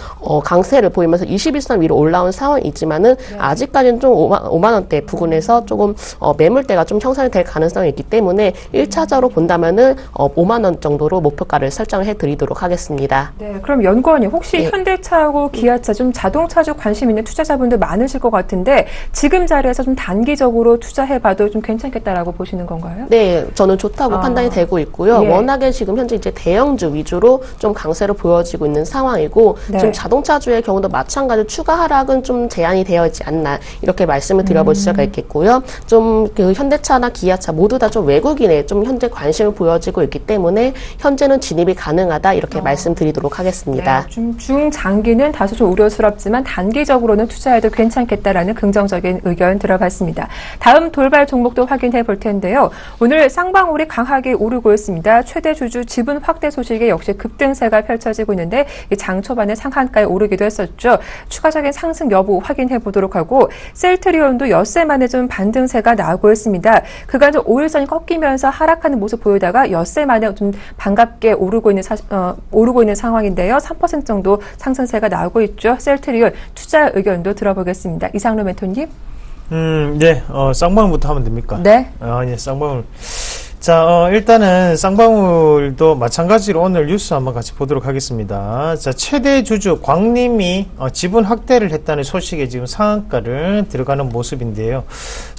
강세를 보이면서 21선 위로 올라온 상황이지만은 아직까지는 좀 5만 원대 부근에서 조금 매물대가 좀 형성이 될 가능성이 있기 때문에 1차적으로 본다면은 5만 원 정도로 목표가를 설정을 해드리도록 하겠습니다. 네, 그럼 연구원님 혹시 현대차하고 기아차 좀 자동차주 관심 있는 투자자분들 많으실 것 같은데 지금 자리에서 좀 단기적으로 투자해봐도 좀 괜찮겠다라고 보시는 건가요? 네, 저는 좋다고 판단이 되고 있고요. 워낙에 지금 현재 이제 대형주 위주로 좀 강세를 보여지고 있는 상황이고 지금 자동차주의 경우도 마찬가지로 추가 하락은 좀 제한이 되어 있지 않나 이렇게 말씀을 드려볼 수가 있겠고요. 좀 그 현대차나 기아차 모두 다 좀 외국인에 좀 현재 관심을 보여지고 있기 때문에 현재는 진입이 가능하다 이렇게 말씀드리도록 하겠습니다. 네, 좀 중장기는 다소 좀 우려스럽지만 단기적으로는 투자해도 괜찮겠다라는 긍정적인 의견 들어봤습니다. 다음 돌발 종목도 확인해 볼 텐데요. 오늘 쌍방울이 강하게 오르고 있습니다. 최대 주주 지분 확대 소식에 역시 급등세가 펼쳐지고 있는데 장 초반에 상한가에 오르기도 했었죠. 추가적인 상승 여부 확인해 보도록 하고 셀트리온도 엿새 만에 좀 반등세가 나오고 있습니다. 그간 좀 5일선이 꺾이면서 하락하는 모습 보이다가 엿새 만에 좀 반갑게 오르고 있는 상황인데요. 3% 정도 상승세가 나오고 있죠. 셀트리온 투자 의견도 들어보겠습니다. 이상로 멘토님. 네, 쌍방울부터 하면 됩니까? 네. 네, 쌍방울. 자, 일단은 쌍방울도 마찬가지로 오늘 뉴스 한번 같이 보도록 하겠습니다. 자, 최대 주주 광림이 지분 확대를 했다는 소식에 지금 상한가를 들어가는 모습인데요.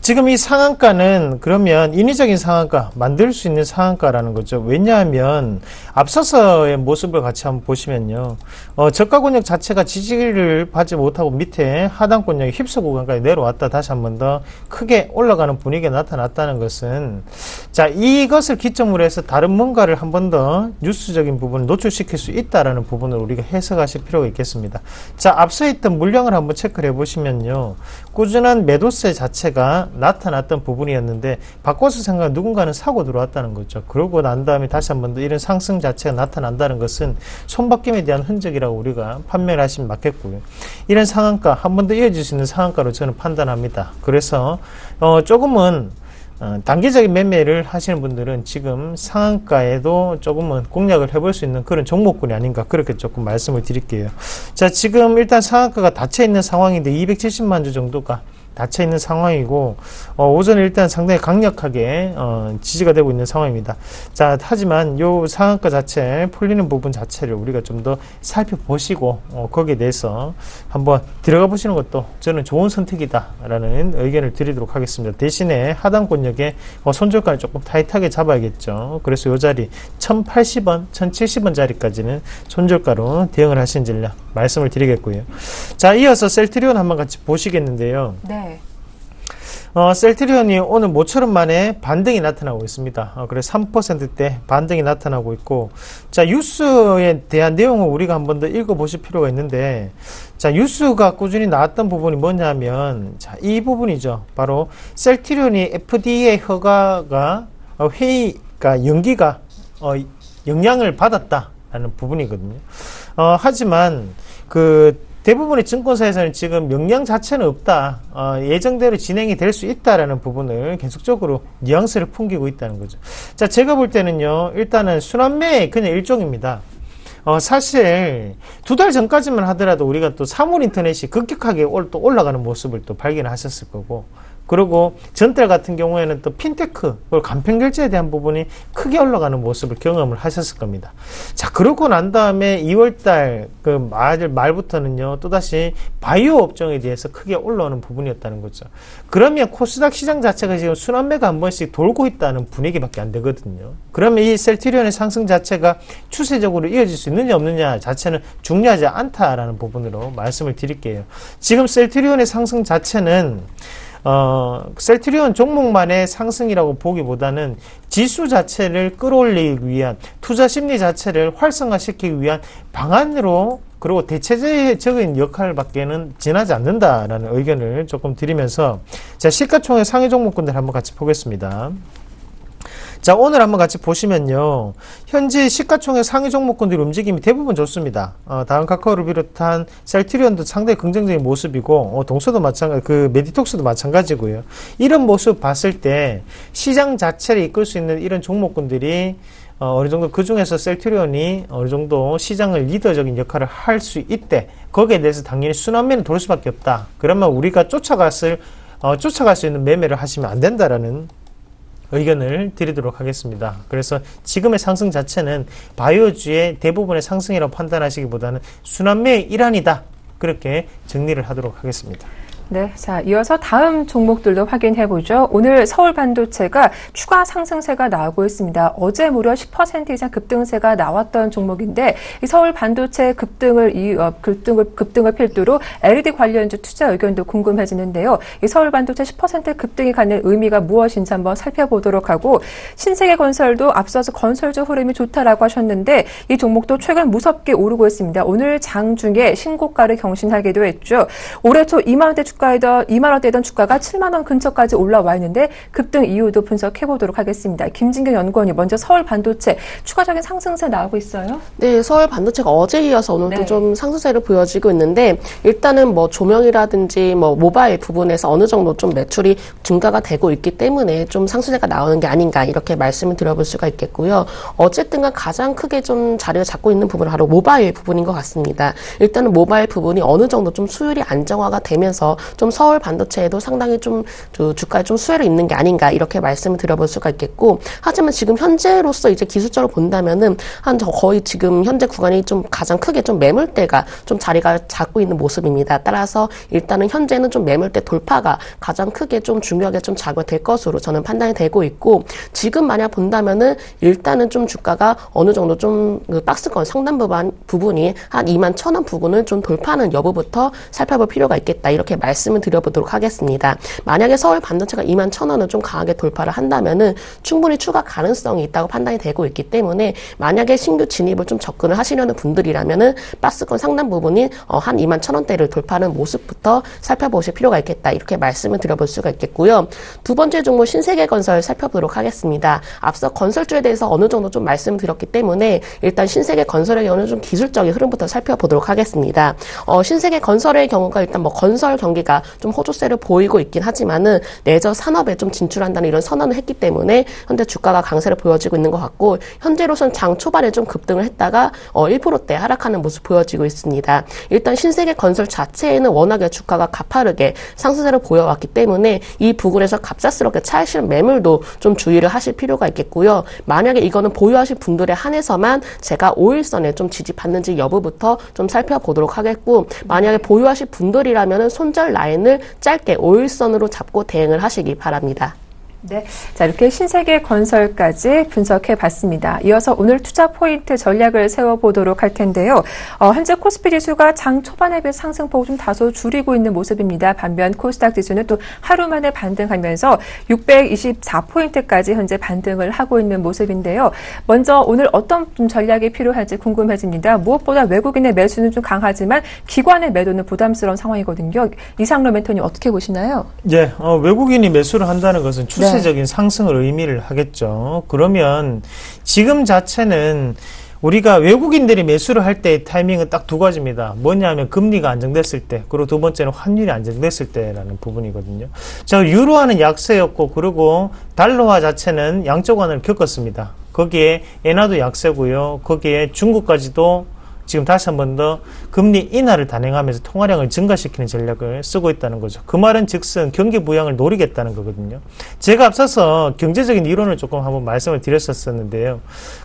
지금 이 상한가는 그러면 인위적인 상한가, 만들 수 있는 상한가라는 거죠. 왜냐하면 앞서서의 모습을 같이 한번 보시면요. 저가 권역 자체가 지지를 받지 못하고 밑에 하단 권역이 휩쓸 구간까지 내려왔다 다시 한번 더 크게 올라가는 분위기가 나타났다는 것은 자, 이것을 기점으로 해서 다른 뭔가를 한 번 더 뉴스적인 부분을 노출시킬 수 있다라는 부분을 우리가 해석하실 필요가 있겠습니다. 자, 앞서 있던 물량을 한번 체크를 해보시면요. 꾸준한 매도세 자체가 나타났던 부분이었는데 바꿔서 생각하면 누군가는 사고 들어왔다는 거죠. 그러고 난 다음에 다시 한 번 더 이런 상승 자체가 나타난다는 것은 손바뀜에 대한 흔적이라고 우리가 판매를 하시면 맞겠고요. 이런 상한가 한 번 더 이어질 수 있는 상한가로 저는 판단합니다. 그래서 조금은 단기적인 매매를 하시는 분들은 지금 상한가에도 조금은 공략을 해볼 수 있는 그런 종목군이 아닌가 그렇게 조금 말씀을 드릴게요. 자, 지금 일단 상한가가 닫혀있는 상황인데 270만 주 정도가 닫혀있는 상황이고 오전에 일단 상당히 강력하게 지지가 되고 있는 상황입니다. 자, 하지만 요 상한가 자체 풀리는 부분 자체를 우리가 좀 더 살펴보시고 거기에 대해서 한번 들어가 보시는 것도 저는 좋은 선택이다 라는 의견을 드리도록 하겠습니다. 대신에 하단 권역에 손절가를 조금 타이트하게 잡아야겠죠. 그래서 요 자리 1080원 1070원 자리까지는 손절가로 대응을 하신 전략 말씀을 드리겠고요. 자, 이어서 셀트리온 한번 같이 보시겠는데요. 네. 셀트리온이 오늘 모처럼 만에 반등이 나타나고 있습니다. 그래서 3%대 반등이 나타나고 있고, 자, 뉴스에 대한 내용을 우리가 한번 더 읽어보실 필요가 있는데, 자, 뉴스가 꾸준히 나왔던 부분이 뭐냐면, 자, 이 부분이죠. 바로 셀트리온이 FDA 허가가 회의가 연기가 영향을 받았다라는 부분이거든요. 하지만 대부분의 증권사에서는 지금 영향 자체는 없다. 예정대로 진행이 될 수 있다라는 부분을 계속적으로 뉘앙스를 풍기고 있다는 거죠. 자, 제가 볼 때는요, 일단은 순환매의 그냥 일종입니다. 사실 2달 전까지만 하더라도 우리가 또 사물인터넷이 급격하게 또 올라가는 모습을 또 발견하셨을 거고, 그리고 전달 같은 경우에는 또 핀테크, 간편결제에 대한 부분이 크게 올라가는 모습을 경험을 하셨을 겁니다. 자, 그러고 난 다음에 2월달 말부터는요, 또다시 바이오 업종에 대해서 크게 올라오는 부분이었다는 거죠. 그러면 코스닥 시장 자체가 지금 순환매가 한 번씩 돌고 있다는 분위기밖에 안 되거든요. 그러면 이 셀트리온의 상승 자체가 추세적으로 이어질 수 있느냐 없느냐 자체는 중요하지 않다라는 부분으로 말씀을 드릴게요. 지금 셀트리온의 상승 자체는 셀트리온 종목만의 상승이라고 보기보다는 지수 자체를 끌어올리기 위한 투자 심리 자체를 활성화시키기 위한 방안으로 그리고 대체적인 역할밖에는 지나지 않는다라는 의견을 조금 드리면서 자, 시가총액 상위 종목군들 한번 같이 보겠습니다. 자, 오늘 한번 같이 보시면요. 현재 시가총액 상위 종목군들 움직임이 대부분 좋습니다. 다음카카오를 비롯한 셀트리온도 상당히 긍정적인 모습이고, 동서도 메디톡스도 마찬가지고요. 이런 모습 봤을 때 시장 자체를 이끌 수 있는 이런 종목군들이 어느 정도 그 중에서 셀트리온이 어느 정도 시장을 리더적인 역할을 할 수 있대. 거기에 대해서 당연히 순환매는 돌 수밖에 없다. 그러면 우리가 쫓아갈 수 있는 매매를 하시면 안 된다라는 의견을 드리도록 하겠습니다. 그래서 지금의 상승 자체는 바이오주의 대부분의 상승이라고 판단하시기보다는 순환매의 일환이다. 그렇게 정리를 하도록 하겠습니다. 네, 자, 이어서 다음 종목들도 확인해보죠. 오늘 서울 반도체가 추가 상승세가 나오고 있습니다. 어제 무려 10% 이상 급등세가 나왔던 종목인데, 이 서울 반도체 급등을 필두로 LED 관련주 투자 의견도 궁금해지는데요. 이 서울 반도체 10% 급등이 갖는 의미가 무엇인지 한번 살펴보도록 하고, 신세계건설도 앞서서 건설주 흐름이 좋다라고 하셨는데, 이 종목도 최근 무섭게 오르고 있습니다. 오늘 장중에 신고가를 경신하기도 했죠. 올해 초 2만 원대던 주가가 7만 원 근처까지 올라와 있는데 급등 이유도 분석해 보도록 하겠습니다. 김진경 연구원이 먼저 서울 반도체 추가적인 상승세 나오고 있어요? 네, 서울 반도체가 어제 이어서 오늘도 좀 상승세를 보여지고 있는데 일단은 조명이라든지 모바일 부분에서 어느 정도 좀 매출이 증가가 되고 있기 때문에 좀 상승세가 나오는 게 아닌가 이렇게 말씀을 드려볼 수가 있겠고요. 어쨌든 가장 크게 좀 자리를 잡고 있는 부분은 바로 모바일 부분인 것 같습니다. 일단은 모바일 부분이 어느 정도 좀 수율이 안정화가 되면서 좀 서울 반도체에도 상당히 좀 주가에 좀 수혜를 있는 게 아닌가 이렇게 말씀을 드려볼 수가 있겠고, 하지만 지금 현재로서 이제 기술적으로 본다면은 거의 지금 현재 구간이 좀 가장 크게 좀 매물대가 좀 자리가 잡고 있는 모습입니다. 따라서 일단은 현재는 좀 매물대 돌파가 가장 크게 좀 중요하게 좀 작용될 것으로 저는 판단이 되고 있고, 지금 만약 본다면은 일단은 좀 주가가 어느 정도 좀 박스권 상단 부분이 한 21,000원 부분을 좀 돌파하는 여부부터 살펴볼 필요가 있겠다 이렇게 말씀을 드려보도록 하겠습니다. 만약에 서울 반도체가 21,000원을 좀 강하게 돌파를 한다면은 충분히 추가 가능성이 있다고 판단이 되고 있기 때문에 만약에 신규 진입을 좀 접근을 하시려는 분들이라면은 박스권 상단 부분인 한 21,000원대를 돌파하는 모습부터 살펴보실 필요가 있겠다 이렇게 말씀을 드려볼 수가 있겠고요. 두 번째 종목 신세계건설 살펴보도록 하겠습니다. 앞서 건설주에 대해서 어느 정도 좀 말씀드렸기 때문에 일단 신세계건설의 경우는 좀 기술적인 흐름부터 살펴보도록 하겠습니다. 신세계건설의 경우가 일단 건설 경기가 경기가 좀 호조세를 보이고 있긴 하지만은 레저 산업에 좀 진출한다는 이런 선언을 했기 때문에 현재 주가가 강세를 보여지고 있는 것 같고, 현재로선 장 초반에 좀 급등을 했다가 1%대 하락하는 모습 보여지고 있습니다. 일단 신세계 건설 자체에는 워낙에 주가가 가파르게 상승세를 보여왔기 때문에 이 부분에서 갑작스럽게 차익실현 매물도 좀 주의를 하실 필요가 있겠고요. 만약에 이거는 보유하실 분들에 한해서만 제가 5일선에 좀 지지받는지 여부부터 좀 살펴보도록 하겠고, 만약에 보유하실 분들이라면 손절 라인을 짧게 5일선으로 잡고 대응을 하시기 바랍니다. 네, 자 이렇게 신세계 건설까지 분석해 봤습니다. 이어서 오늘 투자 포인트 전략을 세워보도록 할 텐데요. 현재 코스피 지수가 장 초반에 비해 상승폭을 좀 다소 줄이고 있는 모습입니다. 반면 코스닥 지수는 또 하루 만에 반등하면서 624포인트까지 현재 반등을 하고 있는 모습인데요. 먼저 오늘 어떤 좀 전략이 필요할지 궁금해집니다. 무엇보다 외국인의 매수는 좀 강하지만 기관의 매도는 부담스러운 상황이거든요. 이상로 멘토님 어떻게 보시나요? 네, 외국인이 매수를 한다는 것은 추세적인 상승을 의미를 하겠죠. 그러면 지금 자체는 우리가 외국인들이 매수를 할 때의 타이밍은 딱 두 가지입니다. 뭐냐면 금리가 안정됐을 때, 그리고 두 번째는 환율이 안정됐을 때라는 부분이거든요. 자, 유로화는 약세였고, 그리고 달러화 자체는 양적 완화를 겪었습니다. 거기에 엔화도 약세고요. 거기에 중국까지도 지금 다시 한 번 더 금리 인하를 단행하면서 통화량을 증가시키는 전략을 쓰고 있다는 거죠. 그 말은 즉슨 경기 부양을 노리겠다는 거거든요. 제가 앞서서 경제적인 이론을 조금 한번 말씀을 드렸었는데요.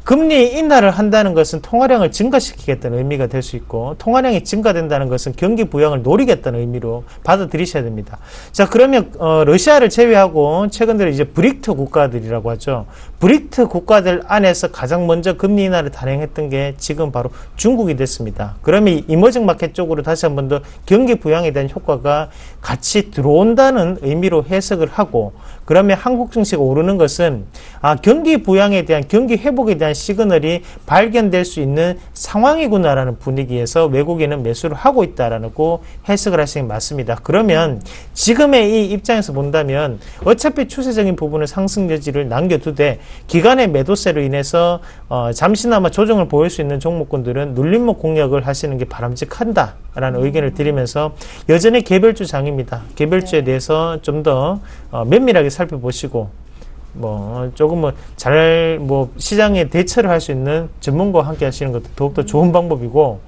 금리 인하를 한다는 것은 통화량을 증가시키겠다는 의미가 될 수 있고, 통화량이 증가된다는 것은 경기 부양을 노리겠다는 의미로 받아들이셔야 됩니다. 자, 그러면 러시아를 제외하고 최근 들어 이제 브릭트 국가들이라고 하죠. 브릭트 국가들 안에서 가장 먼저 금리 인하를 단행했던 게 지금 바로 중국이 됐습니다. 그러면 이머징 마켓 쪽으로 다시 한 번 더 경기 부양에 대한 효과가 같이 들어온다는 의미로 해석을 하고, 그러면 한국 증시가 오르는 것은 경기 부양에 대한, 경기 회복에 대한 시그널이 발견될 수 있는 상황이구나라는 분위기에서 외국인은 매수를 하고 있다라고 해석을 하시는 게 맞습니다. 그러면 지금의 이 입장에서 본다면 어차피 추세적인 부분은 상승 여지를 남겨두되 기간의 매도세로 인해서 잠시나마 조정을 보일 수 있는 종목군들은 눌림목 공략을 하시는 게 바람직하다라는 의견을 드리면서, 여전히 개별주 장입니다. 개별주에 대해서 좀 더 면밀하게 살펴보시고, 조금 시장에 대처를 할 수 있는 전문가와 함께 하시는 것도 더욱더 좋은 방법이고,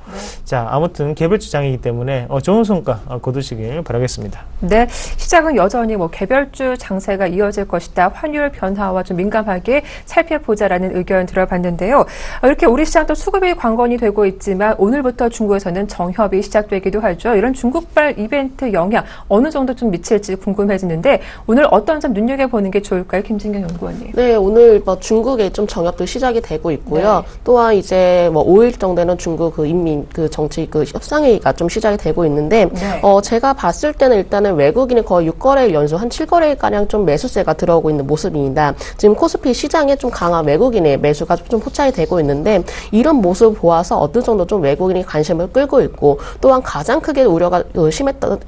자, 아무튼 개별주장이기 때문에 좋은 성과 거두시길 바라겠습니다. 네, 시장은 여전히 개별주 장세가 이어질 것이다. 환율 변화와 좀 민감하게 살펴보자라는 의견 들어봤는데요. 이렇게 우리 시장도 수급이 관건이 되고 있지만 오늘부터 중국에서는 정협이 시작되기도 하죠. 이런 중국발 이벤트 영향 어느 정도 좀 미칠지 궁금해지는데, 오늘 어떤 점 눈여겨보는 게 좋을까요, 김진경 연구원님? 네, 오늘 중국에 좀 정협도 시작이 되고 있고요. 네. 또한 이제 5일 정도는 중국 인민 정치 협상회의가 좀 시작이 되고 있는데, 네. 제가 봤을 때는 일단은 외국인이 거의 6거래일 연속 한 7거래일가량 좀 매수세가 들어오고 있는 모습입니다. 지금 코스피 시장에 좀 강한 외국인의 매수가 좀 포착이 되고 있는데, 이런 모습을 보아서 어느 정도 좀 외국인이 관심을 끌고 있고, 또한 가장 크게 우려가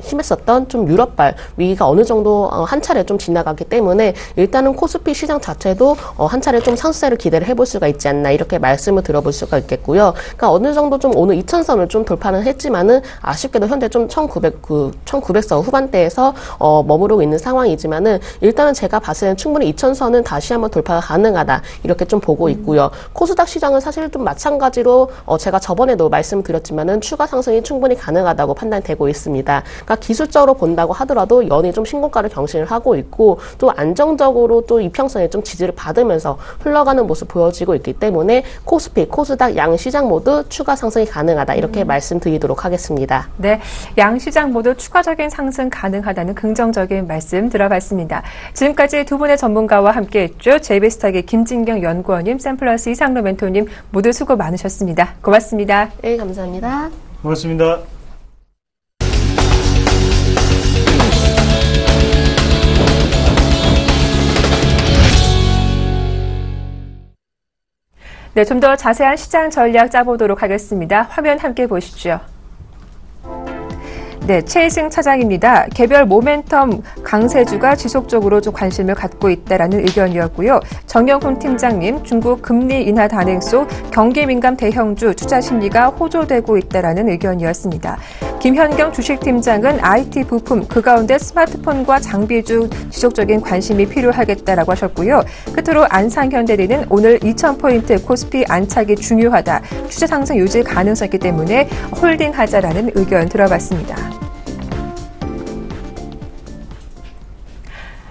심했었던 좀 유럽발 위기가 어느 정도 한 차례 좀 지나갔기 때문에 일단은 코스피 시장 자체도 한 차례 좀 상승세를 기대를 해볼 수가 있지 않나, 이렇게 말씀을 들어볼 수가 있겠고요. 그러니까 어느 정도 좀 오늘 2000선을 좀 돌파는 했지만은 아쉽게도 현재 좀 1900선 후반대에서 머무르고 있는 상황이지만은, 일단은 제가 봤을 때는 충분히 2000선은 다시 한번 돌파가 가능하다, 이렇게 좀 보고 있고요. 코스닥 시장은 사실 좀 마찬가지로 제가 저번에도 말씀드렸지만은 추가 상승이 충분히 가능하다고 판단되고 있습니다. 그러니까 기술적으로 본다고 하더라도 연이 좀 신고가를 경신을 하고 있고, 또 안정적으로 또 이평선에 좀 지지를 받으면서 흘러가는 모습 보여지고 있기 때문에 코스피, 코스닥 양 시장 모두 추가 상승이 가능하다, 이렇게 말씀드리도록 하겠습니다. 네, 양 시장 모두 추가적인 상승 가능하다는 긍정적인 말씀 들어봤습니다. 지금까지 두 분의 전문가와 함께했죠. JB스탁의 김진경 연구원님, 샘플러스 이상로 멘토님 모두 수고 많으셨습니다. 고맙습니다. 네, 감사합니다. 고맙습니다. 네, 좀 더 자세한 시장 전략 짜보도록 하겠습니다. 화면 함께 보시죠. 네, 최희승 차장입니다. 개별 모멘텀 강세주가 지속적으로 좀 관심을 갖고 있다라는 의견이었고요. 정영훈 팀장님, 중국 금리 인하 단행 속 경기 민감 대형주 투자 심리가 호조되고 있다라는 의견이었습니다. 김현경 주식팀장은 IT 부품, 그 가운데 스마트폰과 장비 중 지속적인 관심이 필요하겠다라고 하셨고요. 끝으로 안상현대리는 오늘 2,000포인트 코스피 안착이 중요하다. 추세 상승 유지 가능성이 있기 때문에 홀딩하자라는 의견 들어봤습니다.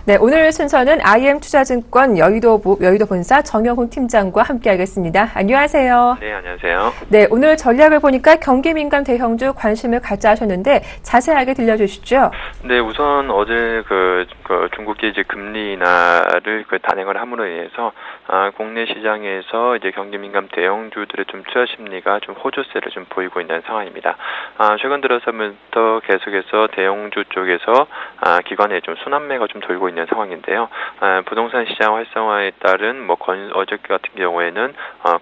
네, 오늘 순서는 IM투자증권 여의도 본사 정영훈 팀장과 함께하겠습니다. 안녕하세요. 네, 안녕하세요. 네, 오늘 전략을 보니까 경기 민감 대형주 관심을 갖자 하셨는데 자세하게 들려주시죠. 네, 우선 어제 중국계 이제 금리 인하를 단행을 함으로 인해서 국내 시장에서 이제 경기 민감 대형주들의 좀 투자 심리가 좀 호조세를 좀 보이고 있는 상황입니다. 최근 들어서부터 계속해서 대형주 쪽에서 기관의 좀 순환매가 좀 돌고 있는 상황인데요. 부동산 시장 활성화에 따른 어저께 같은 경우에는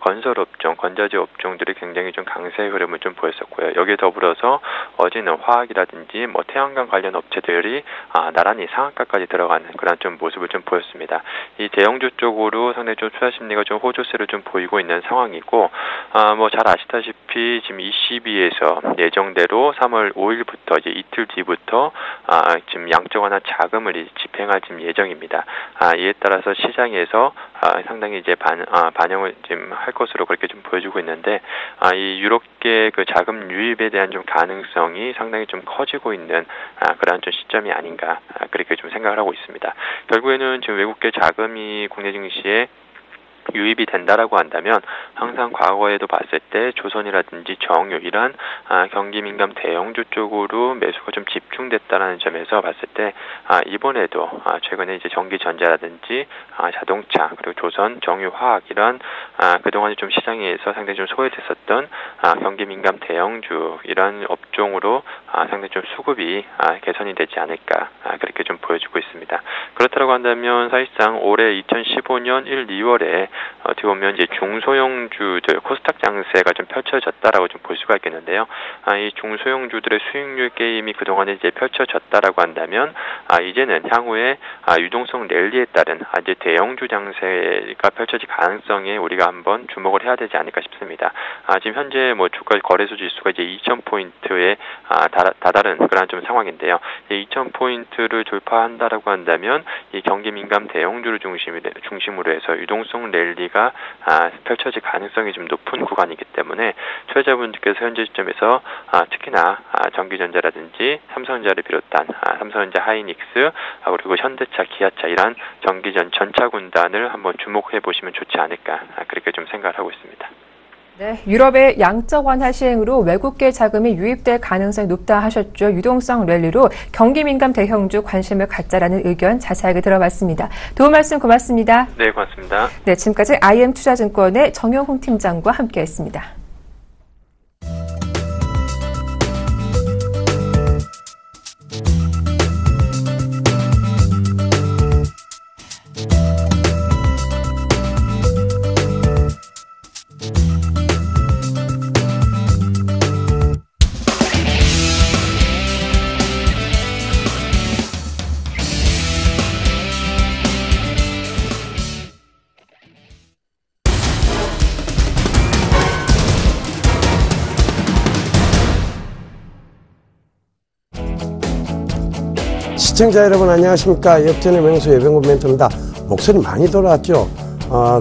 건설업종, 건자재 업종들이 굉장히 좀 강세 흐름을 좀 보였었고요. 여기에 더불어서 어제는 화학이라든지 태양광 관련 업체들이 나란히 상한가까지 들어가는 그런 좀 모습을 좀 보였습니다. 이 대형주 쪽으로 상당히 좀 투자 심리가 좀 호조세를 좀 보이고 있는 상황이고, 잘 아시다시피 지금 ECB에서 예정대로 3월 5일부터 이제 이틀 뒤부터 지금 양적 완화 자금을 집행할 지금 예정입니다. 이에 따라서 시장에서 상당히 이제 반영을 지금 할 것으로 그렇게 좀 보여주고 있는데, 이 유럽계 그 자금 유입에 대한 좀 가능성이 상당히 좀 커지고 있는 그러한 좀 시점이 아닌가 그렇게 좀 생각을 하고 있습니다. 결국에는 지금 외국계 자금이 국내 증시에 유입이 된다라고 한다면 항상 과거에도 봤을 때 조선이라든지 정유 이런 경기 민감 대형주 쪽으로 매수가 좀 집중됐다라는 점에서 봤을 때 이번에도 최근에 이제 전기전자라든지 자동차 그리고 조선, 정유, 화학 이런 그동안 좀 시장에서 상당히 좀 소외됐었던 경기 민감 대형주 이런 업종으로 상당히 좀 수급이 개선이 되지 않을까 그렇게 좀 보여주고 있습니다. 그렇다고 한다면 사실상 올해 2015년 1, 2월에 어떻게 보면 이제 중소형주들 코스닥 장세가 좀 펼쳐졌다라고 좀 볼 수가 있겠는데요. 이 중소형주들의 수익률 게임이 그동안에 이제 펼쳐졌다라고 한다면 이제는 향후에 유동성 랠리에 따른 이제 대형주 장세가 펼쳐질 가능성에 우리가 한번 주목을 해야 되지 않을까 싶습니다. 지금 현재 주가 거래소 지수가 이제 2,000포인트에 다다른 그런 좀 상황인데요. 2,000포인트를 돌파한다라고 한다면 이 경기 민감 대형주를 중심으로 해서 유동성 랠리가 펼쳐질 가능성이 좀 높은 구간이기 때문에 투자자분들께서 현재 시점에서 특히나 전기전자라든지 삼성전자를 비롯한 삼성전자, 하이닉스 그리고 현대차, 기아차 이런 전차 군단을 한번 주목해 보시면 좋지 않을까 그렇게 좀 생각을 하고 있습니다. 네, 유럽의 양적 완화 시행으로 외국계 자금이 유입될 가능성이 높다 하셨죠. 유동성 랠리로 경기 민감 대형주 관심을 갖자라는 의견 자세하게 들어봤습니다. 도움 말씀 고맙습니다. 네, 고맙습니다. 네, 지금까지 IM투자증권의 정영훈 팀장과 함께했습니다. 시청자 여러분 안녕하십니까. 역전의 명수 예병군 멘토입니다. 목소리 많이 돌아왔죠.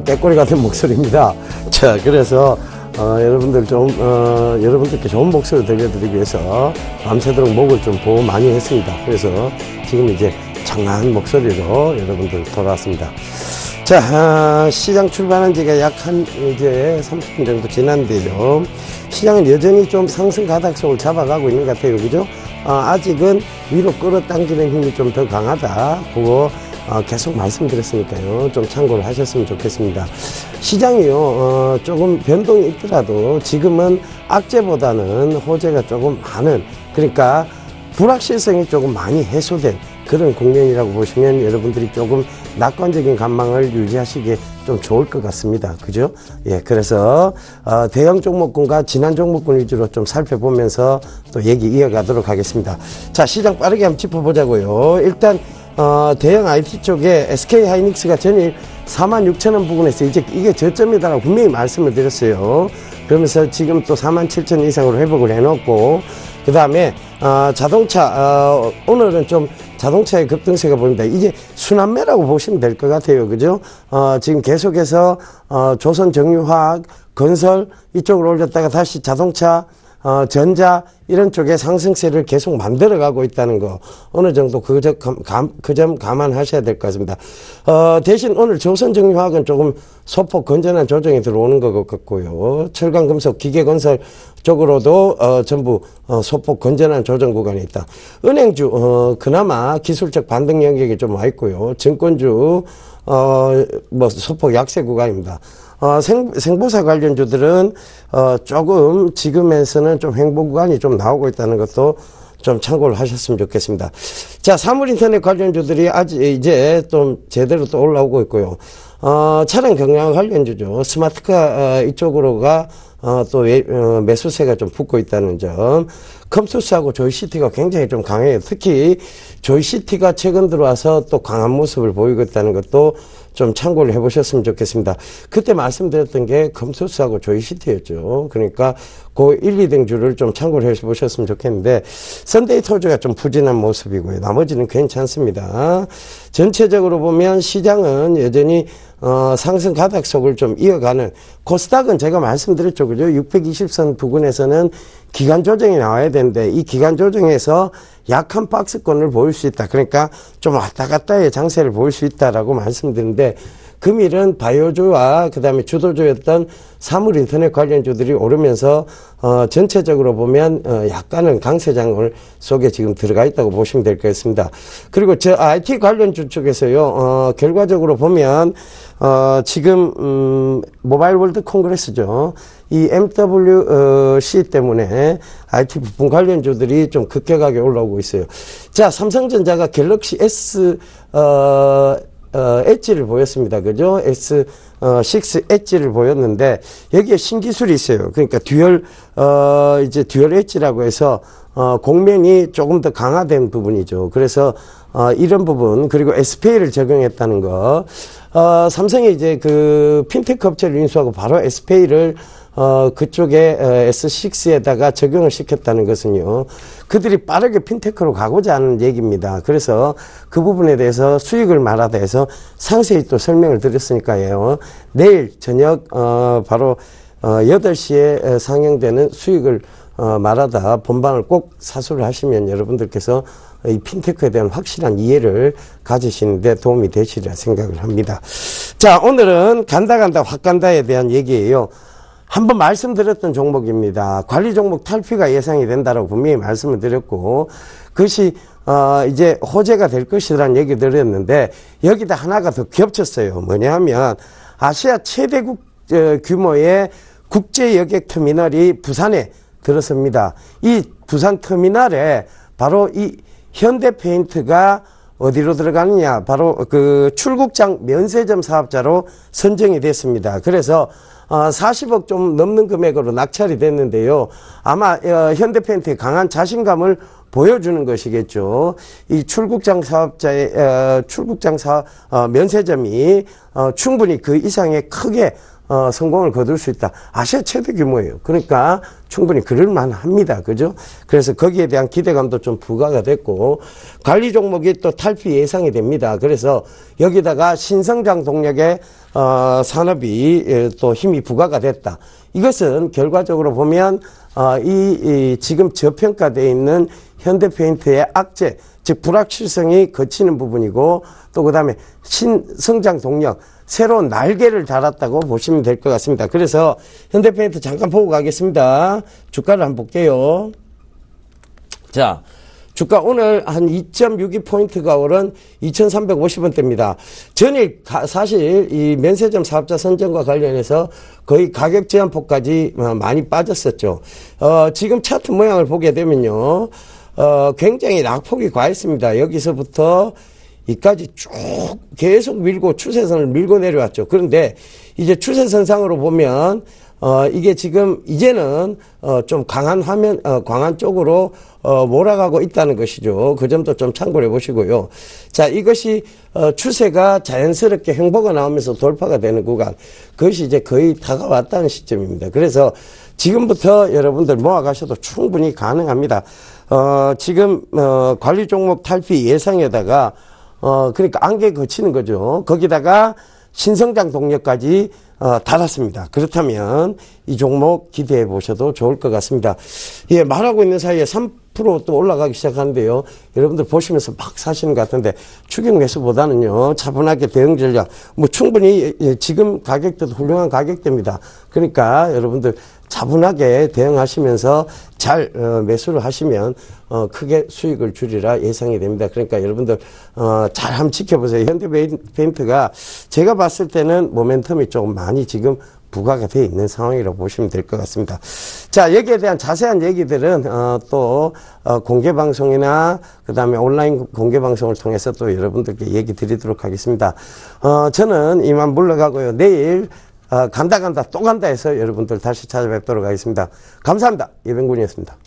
깨꼬리 같은 목소리입니다. 자, 그래서 여러분들께 좋은 목소리를 들려드리기 위해서 밤새도록 목을 좀 보호 많이 했습니다. 그래서 지금 이제 장난 목소리로 여러분들 돌아왔습니다. 자, 시장 출발한 지가 약 이제 30분 정도 지났는데요. 시장은 여전히 좀 상승 가닥속을 잡아가고 있는 것 같아요. 그죠? 아직은 위로 끌어당기는 힘이 좀 더 강하다. 그거 계속 말씀드렸으니까요. 좀 참고를 하셨으면 좋겠습니다. 시장이요, 조금 변동이 있더라도 지금은 악재보다는 호재가 조금 많은, 그러니까 불확실성이 조금 많이 해소된 그런 국면이라고 보시면 여러분들이 조금 낙관적인 관망을 유지하시기에 좀 좋을 것 같습니다. 그죠? 예, 그래서 대형 종목군과 진한 종목군 위주로 좀 살펴보면서 또 얘기 이어가도록 하겠습니다. 자, 시장 빠르게 한번 짚어보자고요. 일단 대형 IT 쪽에 SK 하이닉스가 전일 46,000원 부근에서 이제 이게 저점이다라고 분명히 말씀을 드렸어요. 그러면서 지금 또 47,000 이상으로 회복을 해놓고, 그 다음에 자동차, 오늘은 좀 자동차의 급등세가 보입니다. 이게 순환매라고 보시면 될 것 같아요. 그죠? 지금 계속해서 조선정유화학, 건설 이쪽으로 올렸다가 다시 자동차, 전자 이런 쪽에 상승세를 계속 만들어가고 있다는 거 어느 정도 그 점 감안하셔야 될 것 같습니다. 대신 오늘 조선정유화학은 조금 소폭 건전한 조정이 들어오는 것 같고요. 철강금속, 기계건설 쪽으로도 전부 소폭 건전한 조정 구간이 있다. 은행주 그나마 기술적 반등 영역이 좀 와 있고요. 증권주 뭐 소폭 약세 구간입니다. 생보사 관련주들은 조금 지금에서는 좀 횡보 구간이 좀 나오고 있다는 것도 좀 참고를 하셨으면 좋겠습니다. 자, 사물인터넷 관련주들이 아직 이제 좀 제대로 또 올라오고 있고요. 차량 경량 관련주죠. 스마트카 이쪽으로가 또 매수세가 좀 붙고 있다는 점. 컴투스하고 조이시티가 굉장히 좀 강해요. 특히 조이시티가 최근 들어와서 또 강한 모습을 보이고 있다는 것도 좀 참고를 해보셨으면 좋겠습니다. 그때 말씀드렸던 게 컴투스하고 조이시티였죠. 그러니까 그 1, 2등 주를 좀 참고를 해보셨으면 좋겠는데, 썬데이토즈가 좀 부진한 모습이고요. 나머지는 괜찮습니다. 전체적으로 보면 시장은 여전히 상승 가닥속을 좀 이어가는, 코스닥은 제가 말씀드렸죠. 그죠? 620선 부근에서는 기간 조정이 나와야 되는데, 이 기간 조정에서 약한 박스권을 보일 수 있다. 그러니까 좀 왔다 갔다의 장세를 보일 수 있다라고 말씀드리는데, 금일은 바이오주와 그 다음에 주도주였던 사물인터넷 관련주들이 오르면서 전체적으로 보면 약간은 강세장을 속에 지금 들어가 있다고 보시면 될 것 같습니다. 그리고 저 IT 관련주 쪽에서요, 결과적으로 보면 지금 모바일 월드 콩그레스죠. 이 MWC 때문에 IT 부품 관련주들이 좀 급격하게 올라오고 있어요. 자, 삼성전자가 갤럭시 S 엣지를 보였습니다. 그죠? S6 엣지를 보였는데, 여기에 신기술이 있어요. 그러니까 듀얼 엣지라고 해서, 공면이 조금 더 강화된 부분이죠. 그래서, 이런 부분, 그리고 SPA를 적용했다는 거, 삼성이 이제 그 핀테크 업체를 인수하고 바로 SPA를 그쪽에 S6에다가 적용을 시켰다는 것은요, 그들이 빠르게 핀테크로 가고자 하는 얘기입니다. 그래서 그 부분에 대해서 수익을 말하다 해서 상세히 또 설명을 드렸으니까요. 내일 저녁 바로 8시에 상영되는 수익을 말하다 본방을 꼭 사수를 하시면 여러분들께서 이 핀테크에 대한 확실한 이해를 가지시는데 도움이 되시리라 생각을 합니다. 자, 오늘은 간다 확 간다에 대한 얘기예요. 한번 말씀드렸던 종목입니다. 관리 종목 탈피가 예상이 된다라고 분명히 말씀을 드렸고, 그것이 이제 호재가 될 것이라는 얘기 드렸는데, 여기다 하나가 더 겹쳤어요. 뭐냐면 아시아 최대 규모의 국제 여객 터미널이 부산에 들어섭니다. 이 부산 터미널에 바로 이 현대페인트가 어디로 들어가느냐, 바로 그 출국장 면세점 사업자로 선정이 됐습니다. 그래서 40억 좀 넘는 금액으로 낙찰이 됐는데요. 아마 현대페인트의 강한 자신감을 보여주는 것이겠죠. 이 출국장 사업자의 면세점이 충분히 그 이상의 크게 성공을 거둘 수 있다. 아시아 최대 규모예요. 그러니까 충분히 그럴만 합니다. 그죠? 그래서 거기에 대한 기대감도 좀 부과가 됐고, 관리 종목이 또 탈피 예상이 됩니다. 그래서 여기다가 신성장 동력의 산업이 또 힘이 부과가 됐다. 이것은 결과적으로 보면 이 지금 저평가되어 있는 현대페인트의 악재, 즉 불확실성이 거치는 부분이고, 또 그 다음에 신성장 동력, 새로운 날개를 달았다고 보시면 될 것 같습니다. 그래서 현대페인트 잠깐 보고 가겠습니다. 주가를 한번 볼게요. 자, 주가 오늘 한 2.62포인트가 오른 2,350원대입니다. 전일 사실 이 면세점 사업자 선정과 관련해서 거의 가격 제한폭까지 많이 빠졌었죠. 지금 차트 모양을 보게 되면요, 굉장히 낙폭이 과했습니다. 여기서부터 이까지 쭉 계속 밀고 추세선을 밀고 내려왔죠. 그런데 이제 추세선상으로 보면 이게 지금 이제는 좀 강한 강한 쪽으로 몰아가고 있다는 것이죠. 그 점도 좀 참고해 보시고요. 자, 이것이 추세가 자연스럽게 횡보가 나오면서 돌파가 되는 구간, 그것이 이제 거의 다가왔다는 시점입니다. 그래서 지금부터 여러분들 모아가셔도 충분히 가능합니다. 지금 관리 종목 탈피 예상에다가 그러니까 안개 거치는 거죠. 거기다가 신성장 동력까지 달았습니다. 그렇다면 이 종목 기대해 보셔도 좋을 것 같습니다. 예, 말하고 있는 사이에 3% 또 올라가기 시작하는데요. 여러분들 보시면서 막 사시는 것 같은데 추격 매수보다는요, 차분하게 대응 전략, 뭐 충분히 지금 가격대도 훌륭한 가격대입니다. 그러니까 여러분들 차분하게 대응하시면서 잘 매수를 하시면 크게 수익을 줄이라 예상이 됩니다. 그러니까 여러분들 잘 한번 지켜보세요. 현대페인트가 제가 봤을 때는 모멘텀이 조금 많이 지금 부과가 되어 있는 상황이라고 보시면 될 것 같습니다. 자, 여기에 대한 자세한 얘기들은 또 공개 방송이나 그 다음에 온라인 공개 방송을 통해서 또 여러분들께 얘기 드리도록 하겠습니다. 저는 이만 물러가고요. 내일 간다 또 간다 해서 여러분들 다시 찾아뵙도록 하겠습니다. 감사합니다. 예병군이었습니다.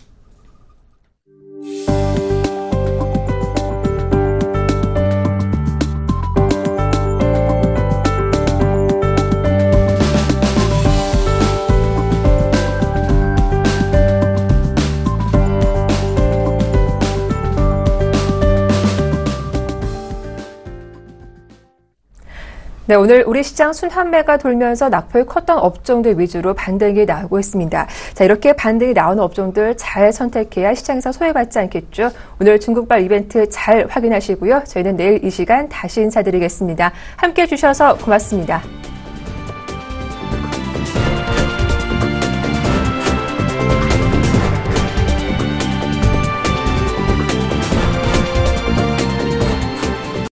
네, 오늘 우리 시장 순환매가 돌면서 낙폭이 컸던 업종들 위주로 반등이 나오고 있습니다. 자, 이렇게 반등이 나오는 업종들 잘 선택해야 시장에서 소외받지 않겠죠. 오늘 중국발 이벤트 잘 확인하시고요. 저희는 내일 이 시간 다시 인사드리겠습니다. 함께해 주셔서 고맙습니다.